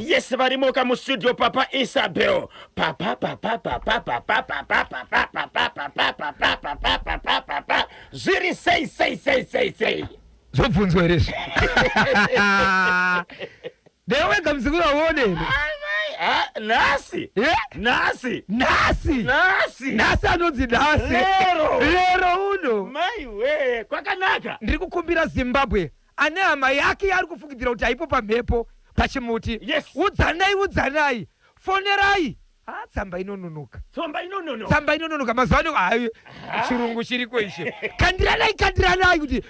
Yes, varimoka mu studio Papa Isabel. Papa. Ziri say. Zobvunzwa reshe. Ndeweka mzukuru awone. Nasi. Nasi anonzi nasi. Lero uno. Maiwe, kwakanaka. Ndiri kukumbira Zimbabwe. Ane hama yake ari kufukidzira kuti aipo pamhepo pachimuti. Yes. Udzanai. Fonerai. Tsamba inononoka. Mazwano ayo. Chirungu chiriko ishe. Kandiranai kuti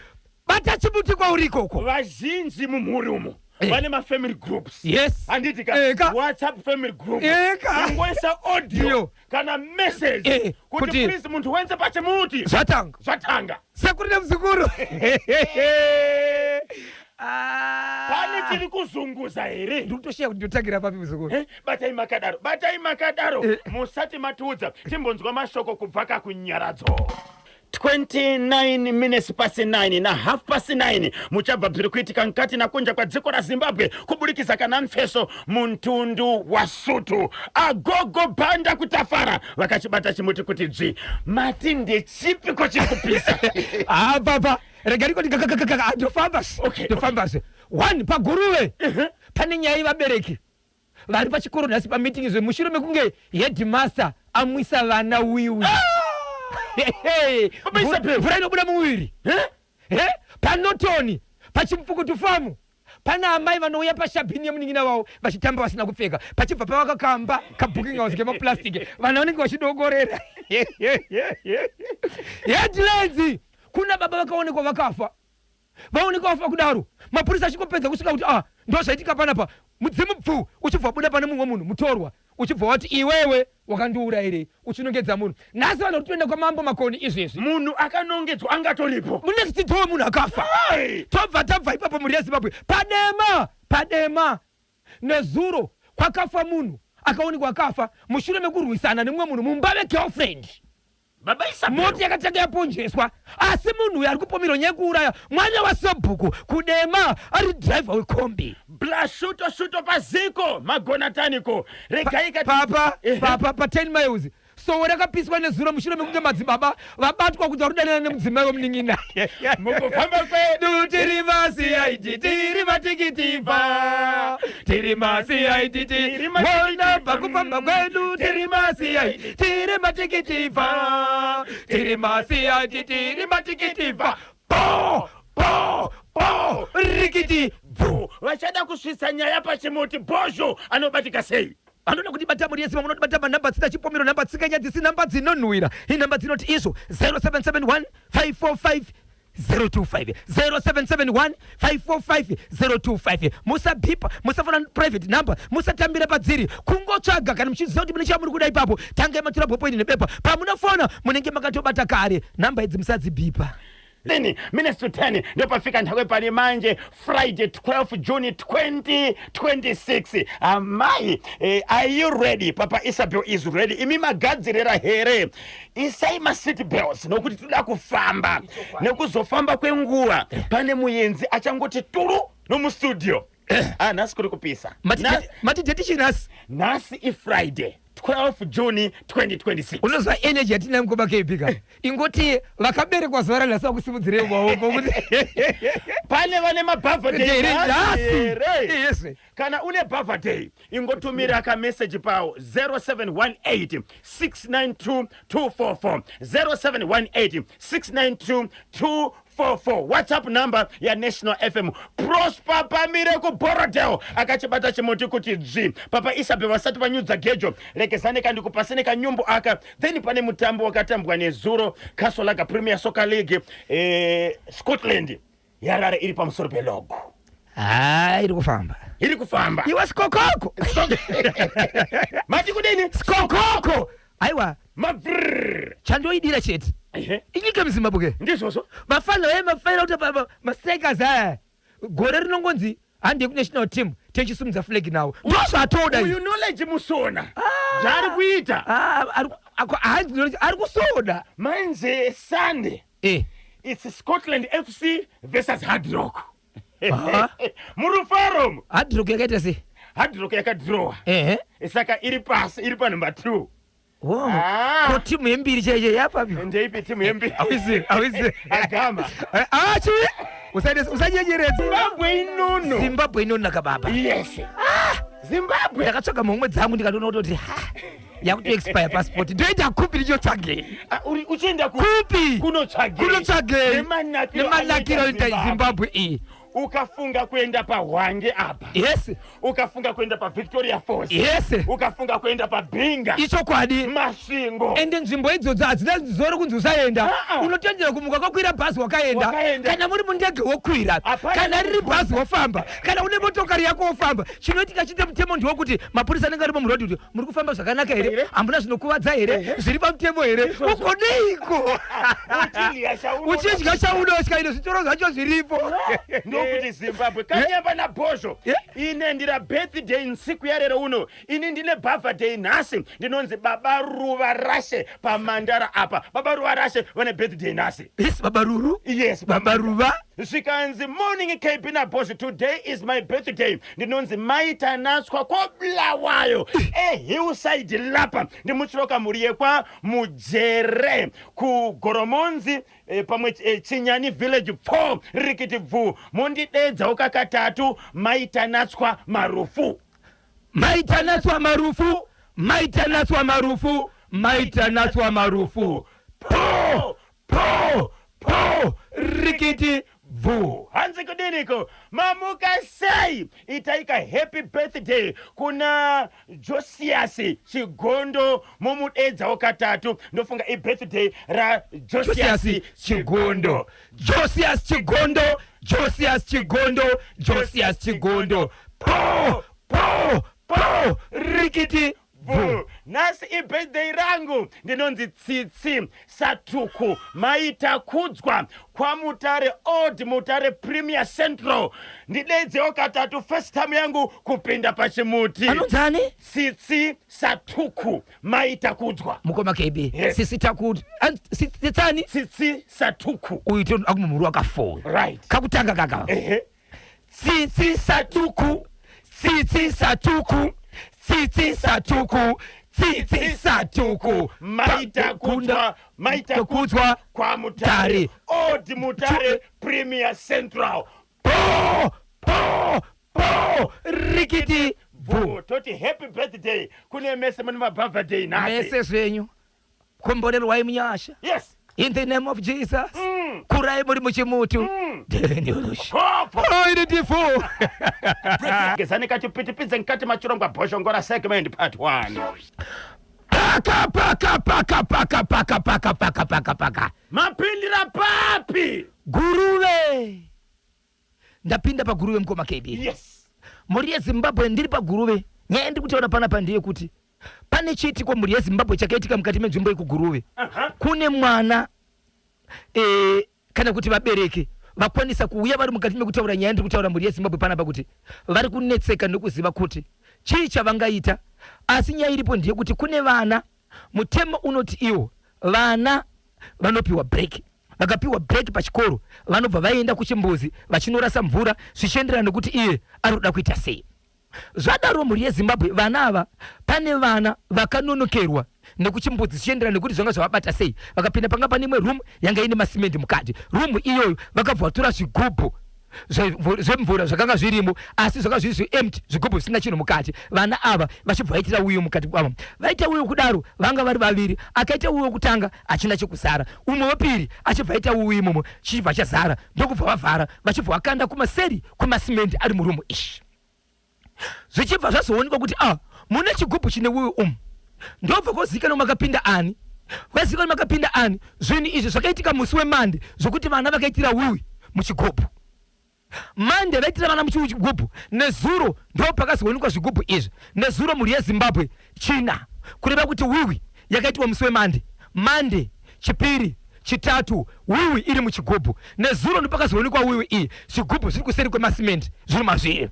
bata chimuti kwauri ikoko. Vazhinji mumhuri umo. Vane ma family groups. Yes. Anditika WhatsApp family group. Ngoisa audio kana message kuti please muntu wenze pachimuti. Zvatanga. Sekurine mzukuru. Pane chiri kuzunguza here. Ndikutoshiya kuti ndotangira papi mzukuru. Batai makadaro. Musati matiudza timbonzwa mashoko kubva kakunyaradzo. 29 minutes past 9 na half past 9 muchabva bviri kuitika nkati na kunja kwa dziko ra Zimbabwe kuburikisa kana mfeso muntundu wa Sutu. Agogo banda kutafara vakachibata chimuti kuti dzvi mati ndechipiko chiri kupisa. Papa regariko ndofambasi. One paguruve pane nyaya vabereki vari pachikoro nhasi pameeting zvemushure mekunge headmaster amwisa vana wiwi. Mvura inobuda muviri. Panotoni pachimfukutu famu pana amai vanouya pashabhini yemuning'ina wavo vachitamba vasina kupfeka pachibva pavakakamba kabooking house kemapurasitiki vana vanenge vachidogorera. Headlines kuna baba vakaonekwa vakafa kudaro mapurisa achingopedza kusvika kuti ndozvaitika panapa mudzimu pfu uchibva buda pane mumwe munhu mutorwa uchibva wati iwewe wakandiurayire uchinongedza munhu. Nhasi vanhu kuti toenda kwamambo makoni izvezvi munhu akanongedzwa angatoripo next door munhu akafa. Tabva ipapo muri yeZimbabwe padema nezuro kwakafa munhu akaonekwa akafa mushure mekurwisana nemumwe munhu mumba vegirlfriend. Baba Isabel. Moti yakatanga yaponjeswa asi munhu uyu ari kupomera nyaya kuuraya mwana waSobhuku kudema ari driver wekombi. Blashuto paziko magonataniko regaika papa pa 10 miles so rakapiswa nezuro mushure mekunge madzibaba vabatwa kuti varudanana nemudzimai wemuning'ina. Mukufamba kwedu tiri masiyaiti tiri matikitifa tiri masiyaiti tiri mona pakufamba kwedu tiri masiyaiti tiri matikitifa tiri masiyaiti tiri matikitifa po rikiti bvu vachada kusvitsa nyaya pachimuti bozho anobatika sei. Anoda kuti bata muri yeSimbabwe munoti bata manamba dzina chipomero namba tsikanya dzisi namba dzinonhuhwira inamba dzinoti iso 0771 545 025 0771 545 025. Musabhipa musafana private number musatambira padziri kungotsvaga kana muchiziva kuti mune chamuri kuda ipapo tangai matora bhopoini nepepa pamunofona munenge makatobata kare namba idzi musadzibhipa. Minutes to 10 ndio pafika nthawi pali manje Friday 12 June 2026. Amai are you ready? Papa Isabel is ready. Imi magadzirira here isai ma seat belts nokuti tuda kufamba nekuzofamba kwenguva pane muyenzi achangoti turu no mu studio. Nasi kuri kupisa mati detishinasi nasi i Friday 12 June 2026. Unozwa energy yatina mkoba keipika ingoti vakaberekwa zuva ranhasi kusimudzire maoko kuti pane vane mabirthday yes. Kana une birthday ingotumira ka message pawo 0718 692 244 0718 692 244. WhatsApp number ya National FM. Prosper Pamire ku Borodeo akachibata chimuti kuti dzvi. Papa Isabel vasati vanyudza gejo lekezane kandi kupasene kanyumbu aka then pane mutambo wakatambwa nezuro Castle ka Premier Soccer League Scotland yarara iri pamusoro pelogo. Iri kufamba iwa skokoko mati kudini skokoko aiwa mavrrr chandoidira chete inyika muZimbabwe ndizvozvo mafaina kuti mastrikers gore rinongonzi handi national team techisumudza flag nawo ndozvatoda uyu knowledge musona zvari kuita ari kusoda manje Sunday it's Scotland FC versus Hard Rock. Murufarum Hard Rock yakaita sei hard yakadhirowa saka iri pasi, iri panumber 2. Ko timu yembiri chaiche yapapi ndeipi timu yembiri awizi agama chi usajejeredza Zimbabwe inono nakababa. yes Zimbabwe ndakatsvaga mumwe dzangu ndikatoona kutoti yakuti expire passport ndoita kupi ndichotsvagei uchienda kupi kunotsvagei nemanakiro oita Zimbabwe iyi ukafunga kuenda paHwange apa yes ukafunga kuenda paVictoria Falls yes ukafunga kuenda paBinga ichokwadi Masvingo ende nzvimbo idzodzo hadzina zoro kunzi usaenda unotendera kumuka kwakwira bhazi wakaenda kana muri mundege wokwira kana riri bhazi wofamba kana une motokari yako wofamba chinoitika chite mutemo ndewekuti mapurisa anenge ari pamurodhi kuti muri kufamba zvakanaka here hamuna zvinokuvadza here zviri pamutemo here ukoneiko uchidya chaunotya ino zvitoro zvacho zviripo ndokuti Zimbabwe kanyamba nabhozvo ine ndira birthday nsiku yarero uno ini ndine birthday nhasi ndinonzi Baba Ruva Rashe pamandara apa. Baba Ruva Rashe vane birthday nhasi. Yes, Baba Ruru? Yes, Baba Ruva. Zvikanzi morning KB nabhozvo, today is my birthday. Ndinonzi maita naswa kobulawayo hillside lapa ndimuchiroka muri yekwa Mujere kugoromonzi pamwe Chinyani village 4 rikiti bvu mondidedzawo kakatatu maitanatswa marufu maitanatswa marufu maitanatswa marufu maitanatswa marufu po rikiti bvu. Hanzi kudiniko mamuka sei itaika happy birthday kuna Josias Chigondo momudedzawo katatu ndofunga birthday ra Josias Chigondo. Josias Chigondo, Josias Chigondo, Josias Chigondo. Po rikiti bvu. Nasi birthday rangu ndinonzi Tsitsi Satuku maitakudzwa kwa Mutare Old Mutare Premier Central. Ndidedzewo katatu first time yangu kupinda pachimuti. Anonzani? Tsitsi Satuku maitakudzwa. Mukoma KB. Yes. Tsitsi Takuti. Tsitsani? Tsitsi Satuku. Uito akumumuru wakafona. Right. Kakutanga kaka. Tsitsi Satuku. Tsitsi Satuku. Tsitsi Satuku. Tsitsi Satuku. Maitakudzwa kwa Mutare Old Mutare Premier Central. Po rikiti bvu. Toti happy birthday kune mese mani birthday nasi. Mese zvenyu komborerwai munyasha. Yes. In the name of Jesus. Kurai muri muchimutu. Ndinoshi. Identifo. Gezani kachipitipidze nkati machirongwa bhoshongora segment part 1. Paka. Mapindira papi. Guruve. Ndapinda pa guruve mkoma KB. Yes. Muri yeZimbabwe ndiri pa guruve. Nyaya ndiri kutaura panapa ndiye kuti pane chiitiko muri yeZimbabwe chakaitika mukati menzvimbo ikuguruve. Kune mwana kana kuti vabereki vakwanisa kuuya vari mukati mekutaura nyaya ndiri kutaura muri yeZimbabwe panapa kuti vari kunetseka nekuziva kuti chii chavangaita. Asi nyaya iripo ndiye kuti kune vana mutemo unoti iwo vana vanopiwa break. Vakapiwa break pachikoro vanobva vaenda kuchimbuzi vachinorasa mvura zvichienderana nekuti iye arikuda kuita sei. Zvadaro muri yeZimbabwe vana ava pane vana vakanonokerwa nekuchimbuzi zvichienderana nekuti zvanga zvavabata sei. Vakapinda panga pane imwe room yanga ine masimende mukati. Room iyoyo vakabva vatora zvigubhu zvemvura zvakanga zvirimo asi zvanga zviri empty zvigubhu zvisina chinhu mukati. Vana ava vachibva vaitira uyo mukati kwavo. Vaita uyo kudaro vanga vari vaviri. Akaita uyo kutanga achina chekuzara. Umwe wepiri achibva aita uyo imomo chibva chazara. Ndokubva vavhara vachibva vakanda kumaseri kwemasimende ari murumu ishi. Zvichibva zvazoonekwa kuti mune chigubhu chine uyu ndobva kozikana makapinda ani. Wazikana makapinda ani. Zvinhu izvi zvakaitika musi weMande zvokuti vana vakaitira wiwi muchigubhu. Mande vaitira vana muchigubhu. Nezuro ndo pakazoonekwa zvigubhu izvi. Nezuro muri yeZimbabwe china. Kureva kuti wiwi yakaitwa musi weMande. Mande chipiri chitatu wiwi iri muchigubhu. Nezuro ndo pakazoonekwa wiwi iyi. Zvigubhu zviri kuseri kwemasimende zviri mazviri.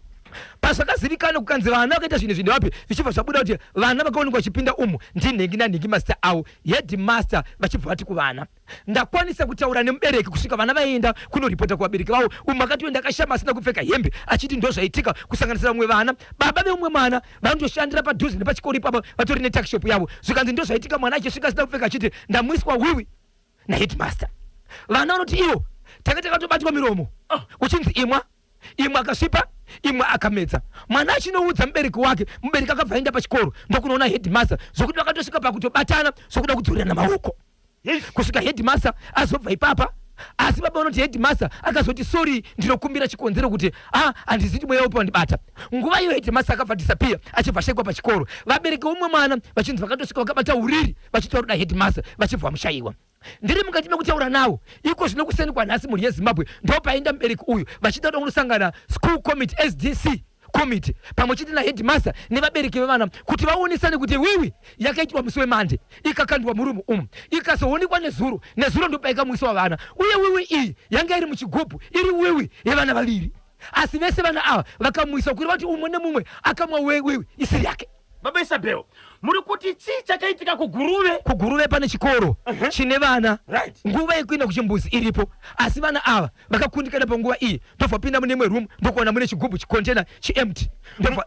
pasakazivikana kukanzi vana vakaita zvinhu zvine vapi vichibva zvabuda kuti vana vakaonekwa vachipinda umu ndinhengi nanhengi master avo headmaster vachibva vati kuvana ndakwanisa kutaura nemubereki kusvika vana vaenda kunoripota kuvabereki vavo umwe akatoenda akashama asina kupfeka hembe achiti ndo zvaitika kusanganisira vamwe vana baba veumwe mwana vanondoshandira padhuze nepachikoro ipapa vatori netakishop yavo zvikanzi ndo zvaitika mwana achisvika asina kupfeka achiti ndamwiswa wiwi naheadmaster vana vanoti ivo tanga takatobatwa miromo uchinzi imwe akasvipa imwe akamedza mwana achinoudza mubereki wake mubereki akabva aenda pachikoro ndokunoona headmaster zvokuti vakatosvika pakutobatana zvokuda kudzorerana maoko kusvika headmaster azobva ipapa asi baba vanoti headmaster akazoti sorry ndinokumbira chikonzero kuti handiziti mweya upi wandibata nguva iyo headmaster akabva disappear achibva ashekwa pachikoro vabereki umwe mwana vachinzi vakatosvika vakabata uriri vachitaura kuda headmaster vachibva vamushayiwa ndiri mukati mekutaura nawo iko zvino kuseni kwanhasi mhuri yezimbabwe ndopaenda mubereki uyu vachida kuda kunosangana school committee sdc committee pamwe chete naheadmaster nevabereki vevana kuti vaonesane kuti wiwi yakaitwa musi wemande ikakandwa murumu umu ikazoonekwa nezuro ndopaikamwiswa vana uye wiwi iyi yanga iri muchigubhu iri wiwi yevana vaviri asi vese vana ava vakamwiswa kuti vati umwe nemumwe akamwa wiwi isiri yake. Baba Isabel, muri kuti chii chakaitika kuguruve pane chikoro chine vana nguva yekuenda kuchimbuzi iripo asi vana ava vakakundikana panguva iyi ndobva pinda mune imwe room ndokuona mune chigubhu chicontainer chiempty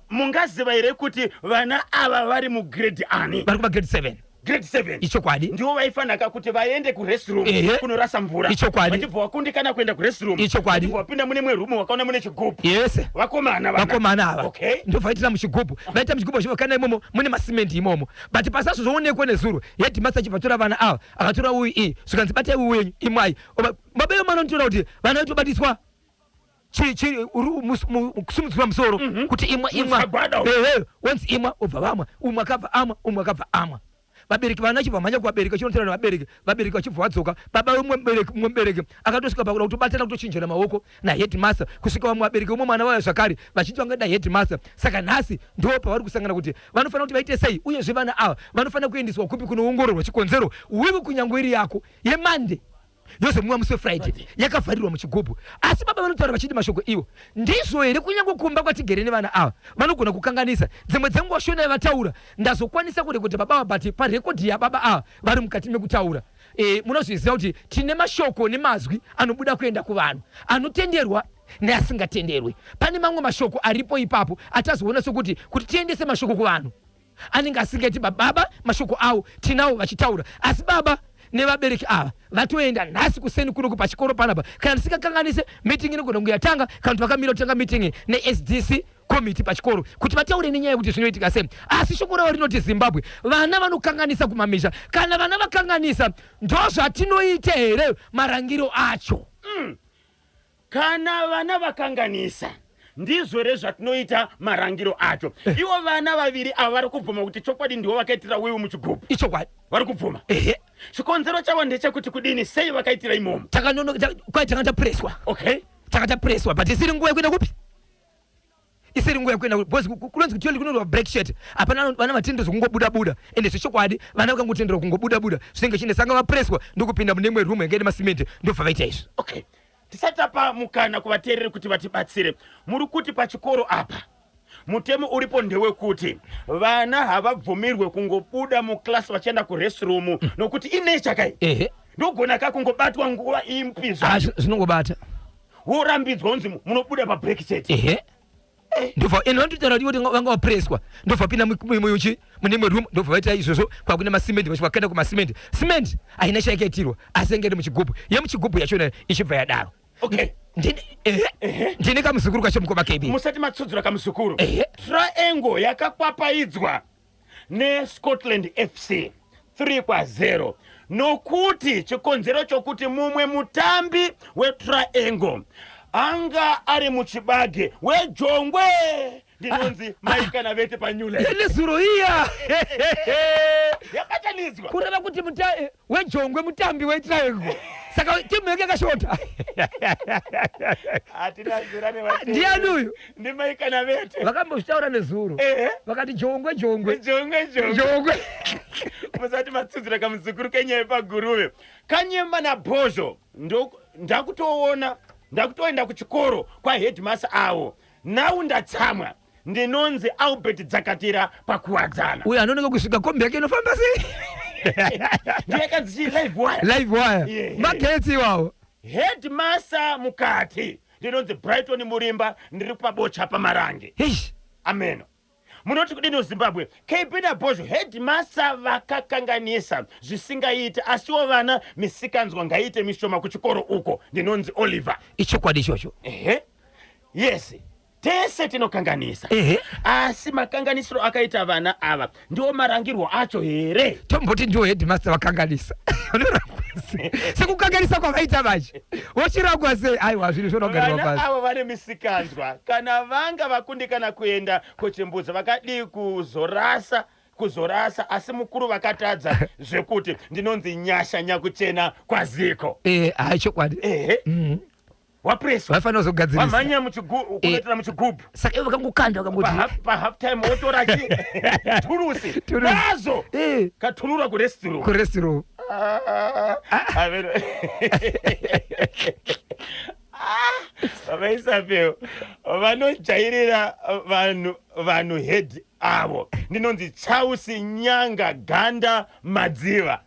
mungaziva here kuti vana ava vari mugrade ani vari kumagrade 7 grade 7 ichokwadi ndiwo vaifanaka kuti vaende kurestroom kunorasa mvura ichokwadi vachibva vakundikana kuenda kurestroom ichokwadi vapinda mune imwe room vakaona mune chigubhu yes vakomana ava ndobvaitira muchigubhu vaita muchigubhu vachivakana imomo mune masimenti imomo but pasazvo zvoonekwa nezuro headmaster achibva tora vana ava akatora uyu iyi zvikanzi batai uyu wenyu imwai babeyo mana notoona kuti vana vaitobatiswa kusumudzirwa musoro kuti imwa onzi imwa obva vamwa umwe akabva amwa umwe akabva amwa vabereki vana chibva mhanya kuvabereki chinotaura vabereki vachibva vadzoka baba umwe mubereki akatosvika pakuda kutobatana kutochinjana maoko naheadmaster kusvika vamwe vabereki umwe mwana vayo zvakare vachiti vangada headmaster saka nhasi ndo pavari kusangana kuti vanofanira kuti vaite sei uyezve vana ava vanofanira kuendeswa kupi kunoongororwa chikonzero wiwi kunyange iri yako yemande yozomwiwa musi wefriday yakavharirwa muchigubhu asi baba vanotaura vachiti mashoko iwo ndizvo here kunyange kumba kwatigere nevana ava vanogona kukanganisa dzimwe dzenguva shona yavataura ndazokwanisa kuti baba but parekodhi yababa ava vari mukati mekutaura munozviziva kuti tine mashoko nemazwi anobuda kuenda kuvanhu anotenderwa neasingatenderwi pane mamwe mashoko aripo ipapo atazoona sokuti tiendese mashoko kuvanhu anenge asingaiti baba mashoko avo tinawo vachitaura asi baba nevabereki ava vatoenda nhasi kuseni kuno pachikoro panapa kana tisingakanganise meeting inogona kunge yatanga kana kuti vakamira kutanga meeting nesdc committee pachikoro kuti vataure nenyaya yekuti zvinoitika sei asi shoko ravo rinoti zimbabwe vana vanokanganisa kumamisha kana vana vakanganisa ndo zvatinoite here marangiro acho kana vana vakanganisa ndizvo rezvatinoita marangiro acho ivo vana vaviri ava vari kubvuma kuti chokwadi ndivo vakaitira wiwi muchigubhu ichokwadi vari kubvuma chikonzero chavo ndechekuti kudini sei vakaitira imomo takanga tapureswa takanga tapureswa but isiri nguva yekuenda kupi isiri nguva yekuenda kupi because kunonzi kuti kunoitwa break shirt hapana vana vatendero kungobuda ende zvechokwadi vana vakangotendera kungobuda zvinenge chine sanga vapureswa ndokupinda mune imwe room yanga ine masimende ndobva vaita izvo tisatapa mukana kuvateereri kuti vatibatsire muri kuti pachikoro apa mutemo uripo ndewekuti vana havabvumirwe kungobuda muklasi vachienda kurestroom nokuti inechakai ndogona kakungobatwa nguva impizva zvinongobata worambidzwa unzi munobuda pabreak set ndobva ende vanototaura kuti vanga vapureswa ndobva pinda mune imwe room ndobva vaita izvozvo kwakune masimenti vachivakaenda kumasimenti simenti haina chaikaitirwa asi yanga iri muchigubhu yemuchigubhu yachona ichibva yadaro ndine kamuzukuru kacho mukoma kb musati matsudzura kamuzukuru triangle yakakwapaidzwa neScotland FC 3-0 nokuti chikonzero chokuti mumwe mutambi wetriangle anga ari muchibage wejongwe ndinonzi maikana vete panyula nezuro iya yakatanidzwa kureva kuti wejongwe mutambi wetriangle saka timu yake yakashota ndiani uyu ndimaikana vete vakambozvitaura nezuro vakati jongwe musati matsudzira kamuzukuru kenyaya paguruve kanyemba nabhozho ndakutoenda kuchikoro kwaheadmaster avo nau ndatsamwa ndinonzi Albert Dzakatira pakuwadzana. Uyu anooneka kusvika kombi yake inofamba sei. Ndiyakanzi live wire. Live wire. Yeah. Magetsi iwawo. Headmaster mukati ndinonzi Brighton Murimba ndiri pabocha pamarange. Eish. Ameno. Munoti kudini Zimbabwe KB na Bozho headmaster vakakanganisa zvisingaite asiwo vana misikanzwa ngaite mishoma kuchikoro uko ndinonzi Oliver. Ichokwadi ichocho. Yes. Tese tinokanganisa. Asi makanganisiro akaita vana ava ndiwo marangirwo acho here. Tomboti ndiwo headmaster vakanganisa. Sekukanganisa kwavaita vache. Wochirangwa sei? Aiwa zviri zvinogarwa pasi. Vana ava vane misikanzwa kana vanga vakundikana kuenda kuchimbuzi vakadi kuzorasa asi mukuru vakatadza zvekuti ndinonzi nyasha nyakuchena kwaziko. Chokwadi. Wapresa vafanira kuzogadzirisa wamhanya kunoitira muchigubhu saka ivo vakangokanda vakangoti pahalf time wotora turusi nazo katunura kurestroom vaisapeo vanojairira vanhu head avo ndinonzi Chausi Nyanga Ganda Madziva.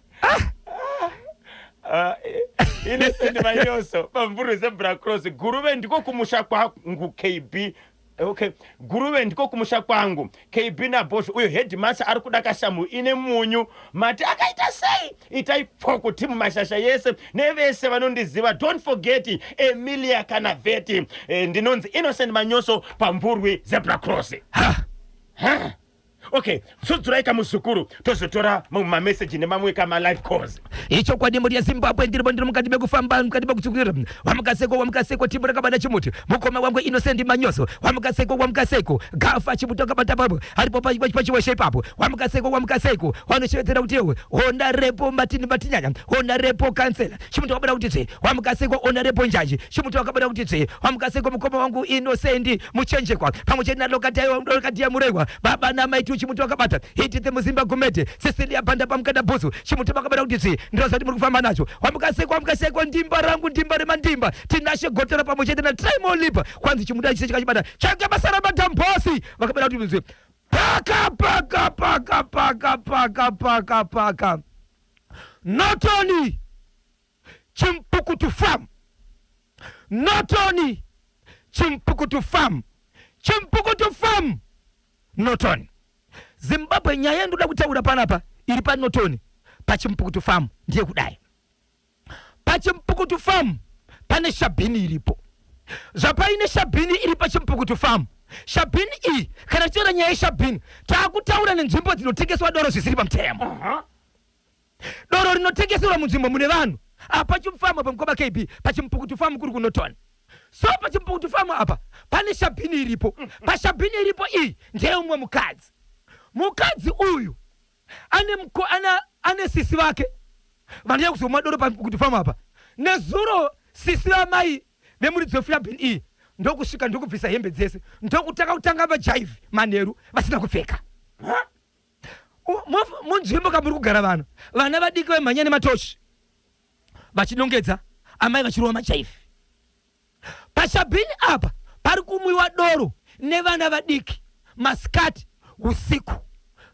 Innocent Manyoso pamvuru Zebra Cross guruve ndiko kumusha kwangu KB. Okay, guruve ndiko kumusha kwangu KB na Bozho uyo headmaster ari kudaka shamu ine munyu mati akaita sei itai poko timu mashasha yese nevese vanondiziva. Don't forget Emilia Kanaveti ndinonzi Innocent Manyoso pamvuru Zebra Cross. Okay, so turaika muzukuru tozotora message nemamwe kama live calls. Icho kwadi muri ya Zimbabwe ndiri mukati bekufamba mukati bekutsukira wamukaseko timu rakabada chimuti mukoma wangu Innocent Manyoso wamukaseko gafa chimuti kabata papo aripo pachiweshe papo wamukaseko wanochevetera kuti honda repo matinyanya honda repo kansela chimuti wakabada kuti wamukaseko honda repo njanji chimuti wakabada kuti wamukaseko mukoma wangu Innocent muchenjekwa pamwe chena lokati ya muregwa baba na maitu chimuti wakabata hitite muzimba gumete Cecilia Banda pamukada Bhuzu chimuti wakabada kuti ndozati muri kufamba nacho wamukaseko ndimba rangu ndimba remandimba tinashe gotera pamwe chete na Trimon Lipa kwanzi chimuti chiche chakachibata changa basara Madam Bossy wakabada kuti muzwe paka not only Chimpukutu farm not only Zimbabwe nyaya ndoda kutaura panapa iri pa Notoni pachimpukutu farm ndiye kudai pachimpukutu farm pane Shabini iripo zvapaine Shabini iri pachimpukutu farm. Shabini iyi kana tichira nyaya yeShabini taakutaura nenzvimbo dzinotengeswa doro zvisiri pamutemo. Doro rinotengeserwa munzvimbo mune vanhu apa chimufama pamukoma KB pachimpukutu farm kuri kunotoni. So pachimpukutu farm apa pane Shabini iripo. PaShabini iripo iyi ndiye umwe mukadzi uyu ane sisi vake vandiya kuzomwa doro pachimpukutu farm apa nezuro sisi vamai vemuridzi weShabini iyi ndokusvika ndokubvisa hembe dzese ndokutanga kutanga majive manheru vasina kupfeka. Munzvimbo kamuri kugara vana vadiki vemhanya nematochi vachidongedza amai vachirova majive. PaShabini apa pari kumwiwa doro nevana vadiki masikati usiku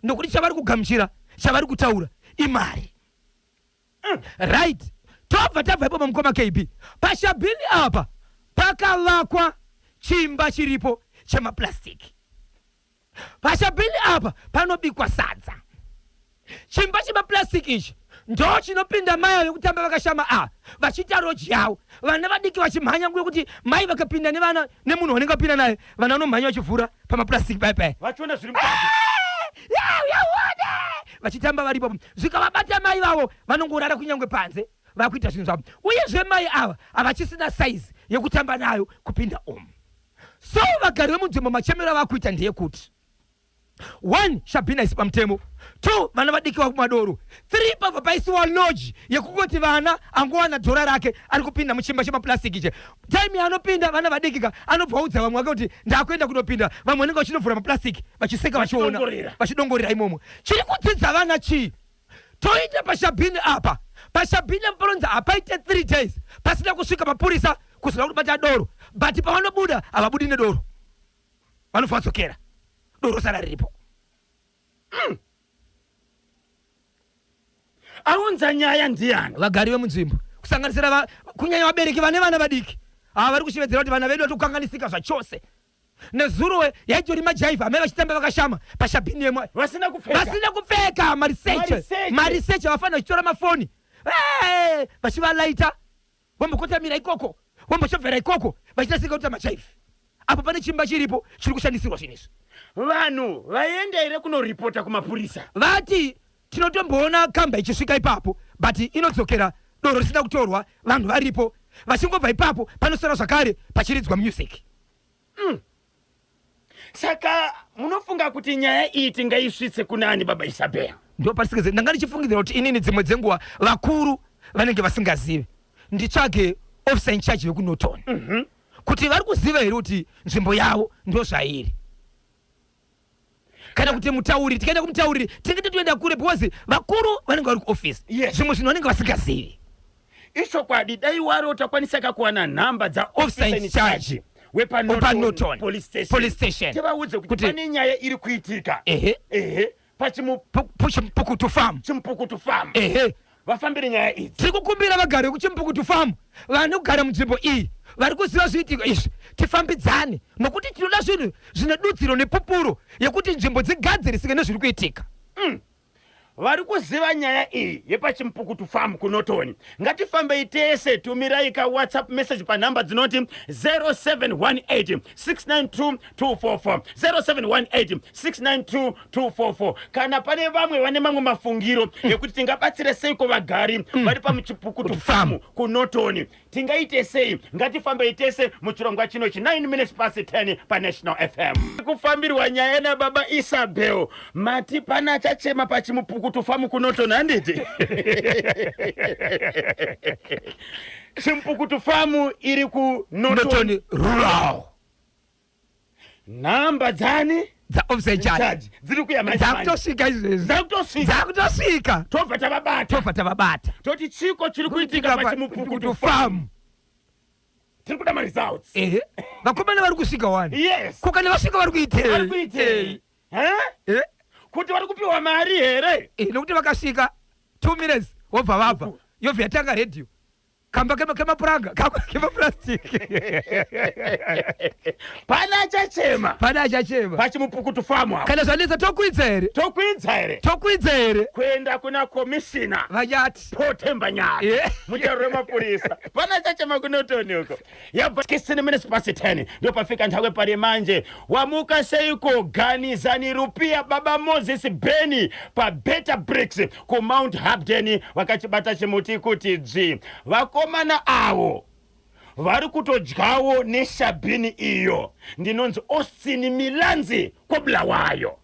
nokuti chavari kugamuchira chavari kutaura imari. Right, tabva ipo pamukoma KB PaShabini apa pakavakwa chimba chiripo chemaplastiki. PaShabini apa panobikwa sadza. Chimba chemaplastiki ichi ndo chinopinda mai yekutamba vakashama vachita roji yavo vana vadiki vachimhanya nguye kuti mai vakapinda nevana nemunhu wanenge apinda naye vana vanomhanya vachivhura pamaplastiki pai vachiona zviri mukati vachitamba varipo zvikavabata mai vavo vanongorara kunyangwe panze vakuita zvinhu zvavo uyezve mai ava havachisina saizi yekutamba nayo kupinda so vagari vemunzvimbo machemero avakuita ndeyekuti 1 Shabini haisi pamutemo 2 vana vadiki vakumadoro 3 pabva paisiwa loji yekungoti vana angowana dhora rake ari kupinda muchimba chemaplastiki iche time yaanopinda vana vadikika anobvaudza vamwe vake kuti ndakuenda kunopinda vamwe vanenge vachinovhura maplastiki vachiseka vachiona vachidongorera imomo. Chiri kudzidza vana chii toita PaShabini apa PaShabini muparonza hapaite 3 days pasina kusvika mapurisa kuzvida kuti bata doro but pavanobuda havabudi nedoro vanofatsokera doro sara riripo. Aunza nyaya ndiani vagari vemunzvimbo kusanganisira kunyanya vabereki vane vana vadiki ava vari kushevedzera kuti vana vedu vari kukanganisika zvachose. Nezuro yaijori majaivha amai vachitamba vakashama pashabhini yemwe vasina kupfeka mariseche vafanira vachitora mafoni vachivalaita vambokotamira ikoko vambochovhera ikoko vachitasika kuti majaivha apo pane chimba chiripo chiri kushandisirwa zvinizvi. Vanhu vaenda here kunoripota kumapurisa vati tinotomboona kamba ichisvika ipapo but inodzokera doro risina kutorwa vanhu varipo vachingobva ipapo panosara zvakare pachiridzwa music. Saka munofunga kuti nyaya iyi tingaisvitse kunani baba Isabel? Ndo pasikeze ndanga ndichifungidzira kuti inini dzimwe dzenguva vakuru vanenge vasingazivi nditsvage officer in charge vekuNorton kuti vari kuziva here kuti nzvimbo yavo ndo zvairi kana kuti mutauriri tikaenda kumutauriri tingati toenda kure because vakuru vanenge vari kuoffice zvimwe zvinhu vanenge vasingazivi. Ishokwadi dai waro utakwanisa kuwana namba dza officer in charge wepaNorton police station tivaudze kuti pane nyaya iri kuitika pachimpukutu farm vafambire nyaya idzi. Tiri kukumbira vagari vekuchimpukutu farm vane kugara munzvimbo iyi vari kuziva zviitiko izvi tifambidzane nokuti tinoda zvinhu zvine dudziro nepupuro yekuti nzvimbo dzigadzirisike nezviri kuitika. Vari kuziva nyaya iyi yepachimpukutu farm kuNorton ngatifambei tese. Tumirai ka WhatsApp message panhamba dzinoti 0718 692 244 0718 692 244. Kana pane vamwe vane mamwe mafungiro yekuti tingabatsire seiko vagari vari pamuchimpukutu farm kuNorton tingaite sei, ngatifambei tese muchirongwa chinochi 9 minutes past 10 paNational FM. Kufambirwa nyaya nababa Isabel mati pana chachema pachimpukutu farm kuNorton handiti chimpukutu farm iri kuNorton rural. Namba dzani dza officer in charge dziri kuya dzakutosvika izvezvi dzakutosvika tobva tavabata toti chiko chiri kuitika pachimpukutu farm. Tiri kuda maresults. vakomana vari kusvika 1 kukani vasvika vari kuitei kuti vari kupiwa mari here nokuti vakasvika 2 minutes wobva vabva yobva yatanga radio kamba kemapuranga kemapurastiki pana chachema pachimpukutu farm kana zvanetsa tokwidza here kuenda kuna komishina vachati potemba nyaya mutauro wemapurisa pana chachema kuNorton uko. Yabva 16 minutes past 10 ndio pafika nthawe pari manje. Wamuka seiko ganizani rupia baba Moses Beni pa Better Bricks ku Mount Habden vakachibata chimuti kuti dzvi vakomana avo vari kutodyawo neshabhini iyo ndinonzi Austin Milanzi kobulawayo.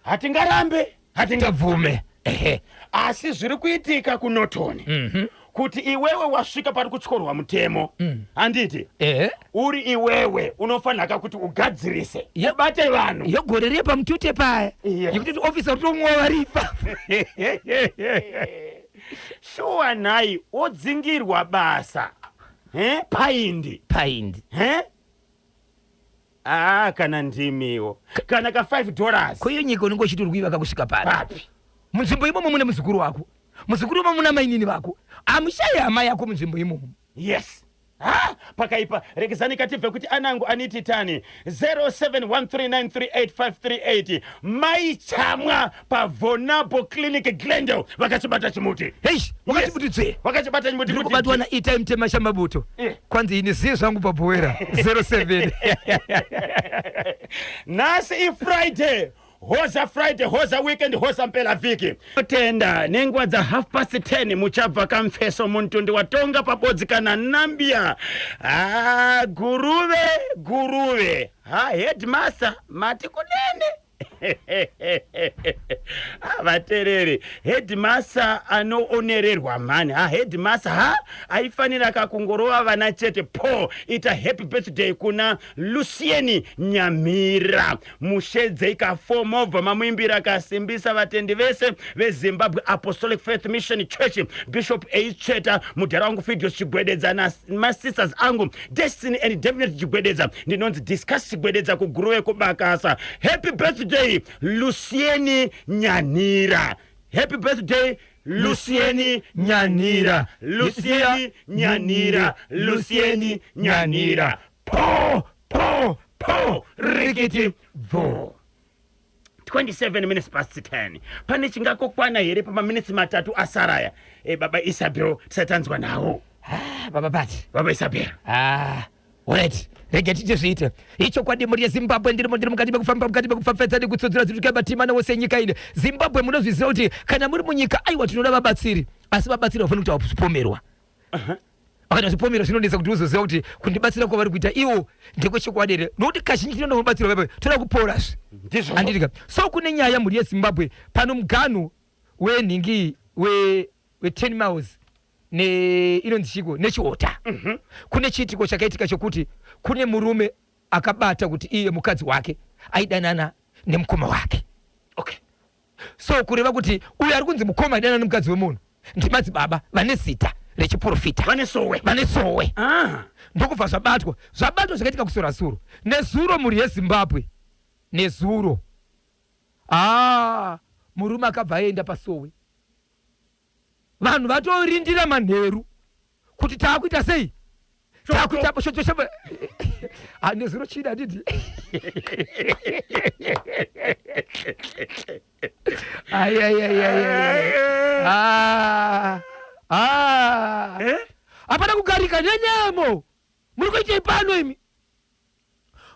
Hatingarambe hatingabvume asi zviri kuitika kuNorton kuti iwewe wasvika pari kutyorwa mutemo handiti uri iwewe unofanira kuti ugadzirise ubate vanhu yogore repamutute paya yekuti officer utomwa varipa shuwa nhai odzingirwa basa paindi kana ndimiwo kana ka $5 koiyo nyika unenge uchitorwiva kusvika papi munzvimbo imomo mune muzukuru wako muzukuru imo muna mainini vako amushayi hama yako munzvimbo imomo. Pakaipa rekezani katibve kuti anangu aniti tani 0713938538 maichamwa pavonabo clinic Glendale vakachibata chimuti. Vakachibata chimuti kubatwa na e-time tema shamabuto kwanzi ini ziye zvangu pabhoera 07 nasi Friday hoza weekend hoza mpela viki tenda nengwa dza 10:30 muchabva kamfeso muntundi watonga pabodzi kana Nambia guruve headmaster mati kudene vatereri headmaster anoonererwa mani headmaster aifanira kakungorova vana chete ita happy birthday kuna Lucieni Nyamira mushedze ikafomovha mamuimbira akasimbisa vatendi vese veZimbabwe Apostolic Faith Mission Church Bishop Eicheta mudhara wangu Fidios Chigwededza masisters angu Destiny and Definite Chigwededza ndinonzi Discuss Chigwededza kuguruwe kubakasa. Happy birthday Lucieni Nyanira. Happy birthday Lucieni Nyanira. Lucieni Nyanira. Lucieni Nyanira. Po rikiti vo. 27 minutes past 10. Pane chingakokwana here pamaminitsi matatu asaraya. Baba Isabel tisatanzwa nawo. Baba Pati. Baba Isabel. Alright. Rege tichizviite icho kwadi muri yeZimbabwe ndiri mukati mekufambedza nekutsodzera zvitu kabatimana wose nyika ine Zimbabwe munozviziva kuti kana muri munyika aiwa tinoda vabatsiri asi vabatsiri vafanira kuti vapomerwa vakati vazipomerwa zvinonesa kuti uzoziva kuti kundibatsira kwavari kuita iwo ndiko chokwadi here nokuti kazhinji tinoda kubatsirwa vapo toda kuporazve anditika so kune nyaya muri yeZimbabwe pano mugano wenhingi we10 miles inonzi chiko nechiota kune chiitiko chakaitika chokuti kune murume akabata kuti iye mukadzi wake aidanana nemukoma wake. Okay, so kureva kuti uyu ari kunzi mukoma aidanana nemukadzi wemunhu ndimadzibaba vane zita rechiprofita vane sowe ndokubva zvabatwa zvakaitika kusora suro nezuro muri yeZimbabwe nezuro murume akabva aenda pasowe vanhu vatorindira manheru kuti taakuita sei takuita nezuro chida nditi hapana kugarika nenyamo. Muri kuitei pano imi?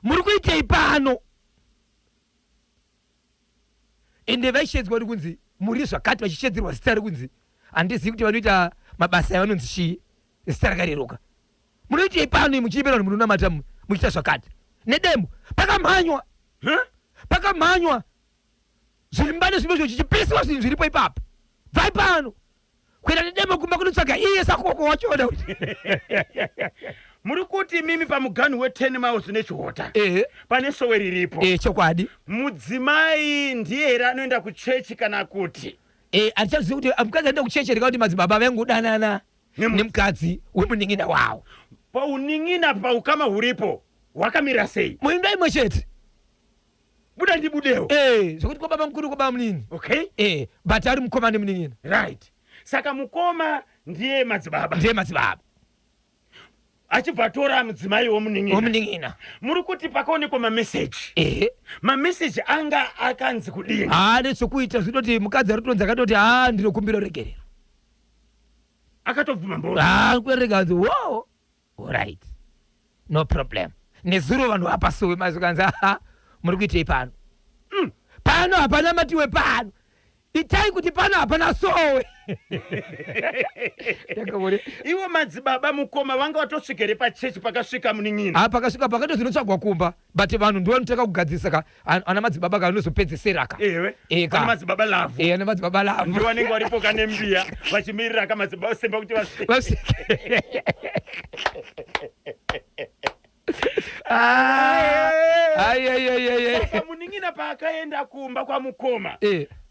Muri kuitei pano? Ende vaishedzwa vari kunzi muri zvakati vachishedzerwa zita rikunzi handizivi kuti vanoita mabasa yavanonzi chii zita rakareruka. Munoitei pano imi muchiimbira vanhu munonamata muchiita zvakati nedemo pakamhanywa zvimbane zvimwe zvichipisiwa zvinhu zviripo ipapo bvai pano kuenda nedemo kumba kunotsvaga iye sakoko wachona muri kuti mimi pamuganhu we10 miles nechihota pane sowe riripo chokwadi mudzimai ndiye here anoenda kuchechi kana kuti atichazivi kuti mukadzi anoenda kuchechi reka kuti madzibaba vangodanana nemukadzi wemuning'ina wawo pauning'ina paukama huripo hwakamira sei muimba imwe chete buda ndibudewo zvokuti kwababa mukuru kwababa munini okay but ari mukoma nemuning'ina right saka mukoma ndiye madzibaba achibva atora mudzimai womuning'ina muri kuti pakaonekwa mameseji anga akanzi kudini nezvokuita zvinoti mukadzi aritonzi akatoti ndinokumbira regerero akatobvuma mbora kuereka anzi wow alright no problem nezuro vanhu vapasowe mazokanzi muri kuitei pano pano hapana matiwe pano itai kuti pano hapana sowe iwo madzibaba mukoma vanga watosvikere pachechi pakasvika muning'ina pakasvika pakato zvinotsvagwa kumba but vanhu ndiwo vanotaka kugadzisaka ana madzibaba kanozopedzesera ana madzibaba lavhu ndiwo vanenge varipo kane mbiya vachimirira kamadzibaba semba kuti vasvike muning'ina paakaenda kumba kwamukoma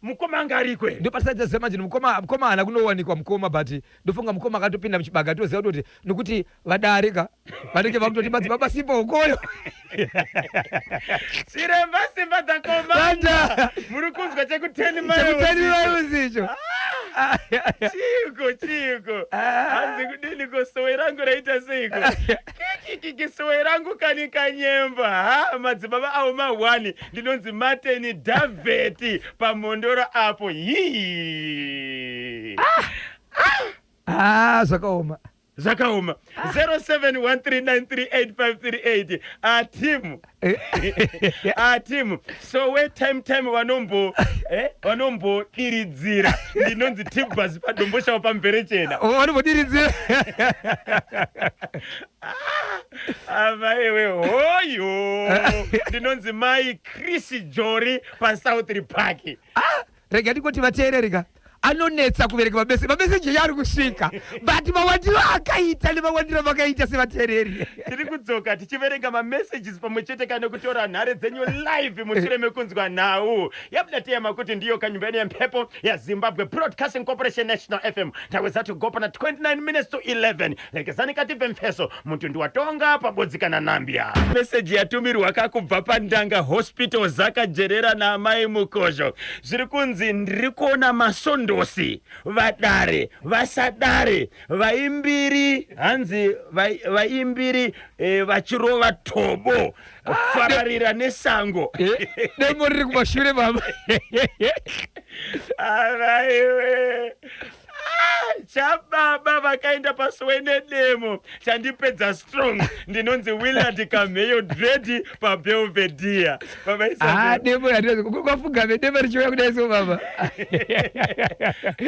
mukoma anga arikwe ndo pasati zemanjini mukoma haana kunowanikwa mukoma but ndofunga mukoma akatopinda muchibaga toziva kuti nokuti vadarika vanenge vakutoti madzibaba simba ukoyo chiremba simba dzakomanda muri kunzwa chekuteni maiuzicho chiko hanzi kudini kosowe rangu raita seiko kisowe rangu kani kanyemba madzibaba avo mahwani ndinonzi Martin Daveti pamondoro apo zvakaoma Zvakaoma. 0713938538 atimu so we time vanombo diridzira ndinonzi Tibas padomboshawo pamvere chena vanombodiridzira amaiwe hoyo ndinonzi mai Chris Jori paSouth Park. Rega ndikoti vateerereka anonetsa kuvereka mameseji yari kusvika but mawandiro akaita nemawandiro vakaita sevateereri. Tiri kudzoka tichiverenga mamessages pamwe chete kana kutora nhare dzenyu live mushure mekunzwa nhau yabuda tema kuti ndiyo kanyumbani yemhepo yaZimbabwe Broadcasting Corporation National FM. Taweza go pana 29 minutes to 11 lekezani kati vemfeso mutundu watonga pabodzikana Nambia. Message yatumirwa kakubva pandanga hospital zakajerera naamai Mukosho. Zviri kunzi ndiri kuona masondosi vadare vasadare vaimbiri hanzi vaimbiri vachirova tobo fararira nesango demo riri kumashure mama. Araiwe chababa vakaenda paswene demo chandipedza strong ndinonzi Willard Kameyo Dread paBelvedere. Demo kwafunga demo richiuya kudaiso baba.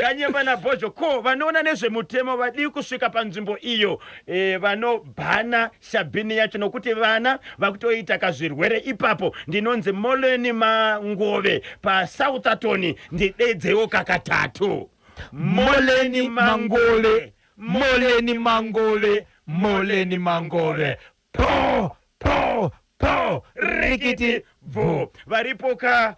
Kanyemba naBhojo ko vanoona nezvemutemo vadi kusvika panzvimbo iyo vanobhana shabhini yacho nokuti vana vakutoita kazvirwere ipapo. Ndinonzi Moleni Mangove paSouthampton ndidedzewo kakatatu. Moleni Mangole, Moleni Mangole, Moleni Mangole, po, rikiti, vo. Varipoka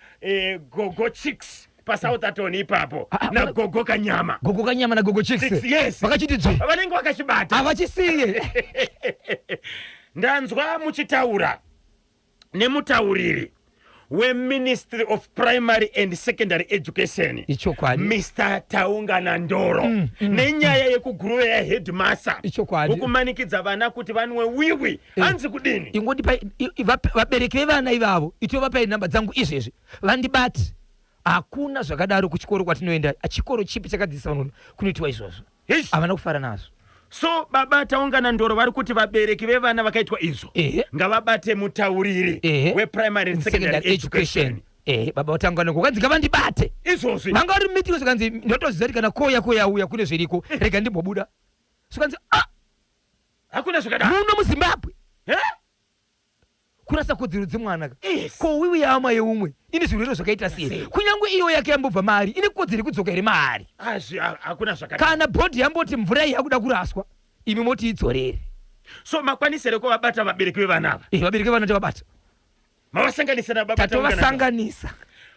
Gogo Chicks paSouthampton ipapo na Gogo Kanyama. Gogo Kanyama na Gogo Chicks. Yes. Vakachitidzi. Vanenge vakachibata. Avachisiye. Ndanzwa muchitaura nemutauriri weMinistry of Primary and Secondary Education Mr. Taungana Ndoro nenyaya yekuguruva yaHeadmaster ukumanikidza vana kuti vanwe wiwi hanzi kudini ingoti vabereki vevana ivavo itovapai namba dzangu izvezvi vandibati hakuna zvakadaro kuchikoro kwatinoenda chikoro chipi chakadzidzisa vanhu kunoitwa izvozvo havana kufara nazvo. So baba Taungana Ndoro vari kuti vabereki vevana vakaitwa izvo ngavabate mutauriri wePrimary and Secondary Education. Baba Taungana kukadzika vandibate izvozvi vanga vari mitiro zvakanzi ndotoziva kuti kana koya uya kune zviriko rega ndimbobuda zvakanzi hakuna zvakadaro muno muZimbabwe kurasa kodzero dzemwana ko wiwi yaama yeumwe ine zvirwere zvakaita sei kunyange iyo yake yambobva mari ine kodzero yekudzoka here mari hakuna zvakadaro kana bhodhi yamboti mvura iyi yakuda kuraswa imi moti idzorere. So makwanisire kovabata vabereki vevanava vabereki vevana tovabata mavasanganisa nababa tatovasanganisa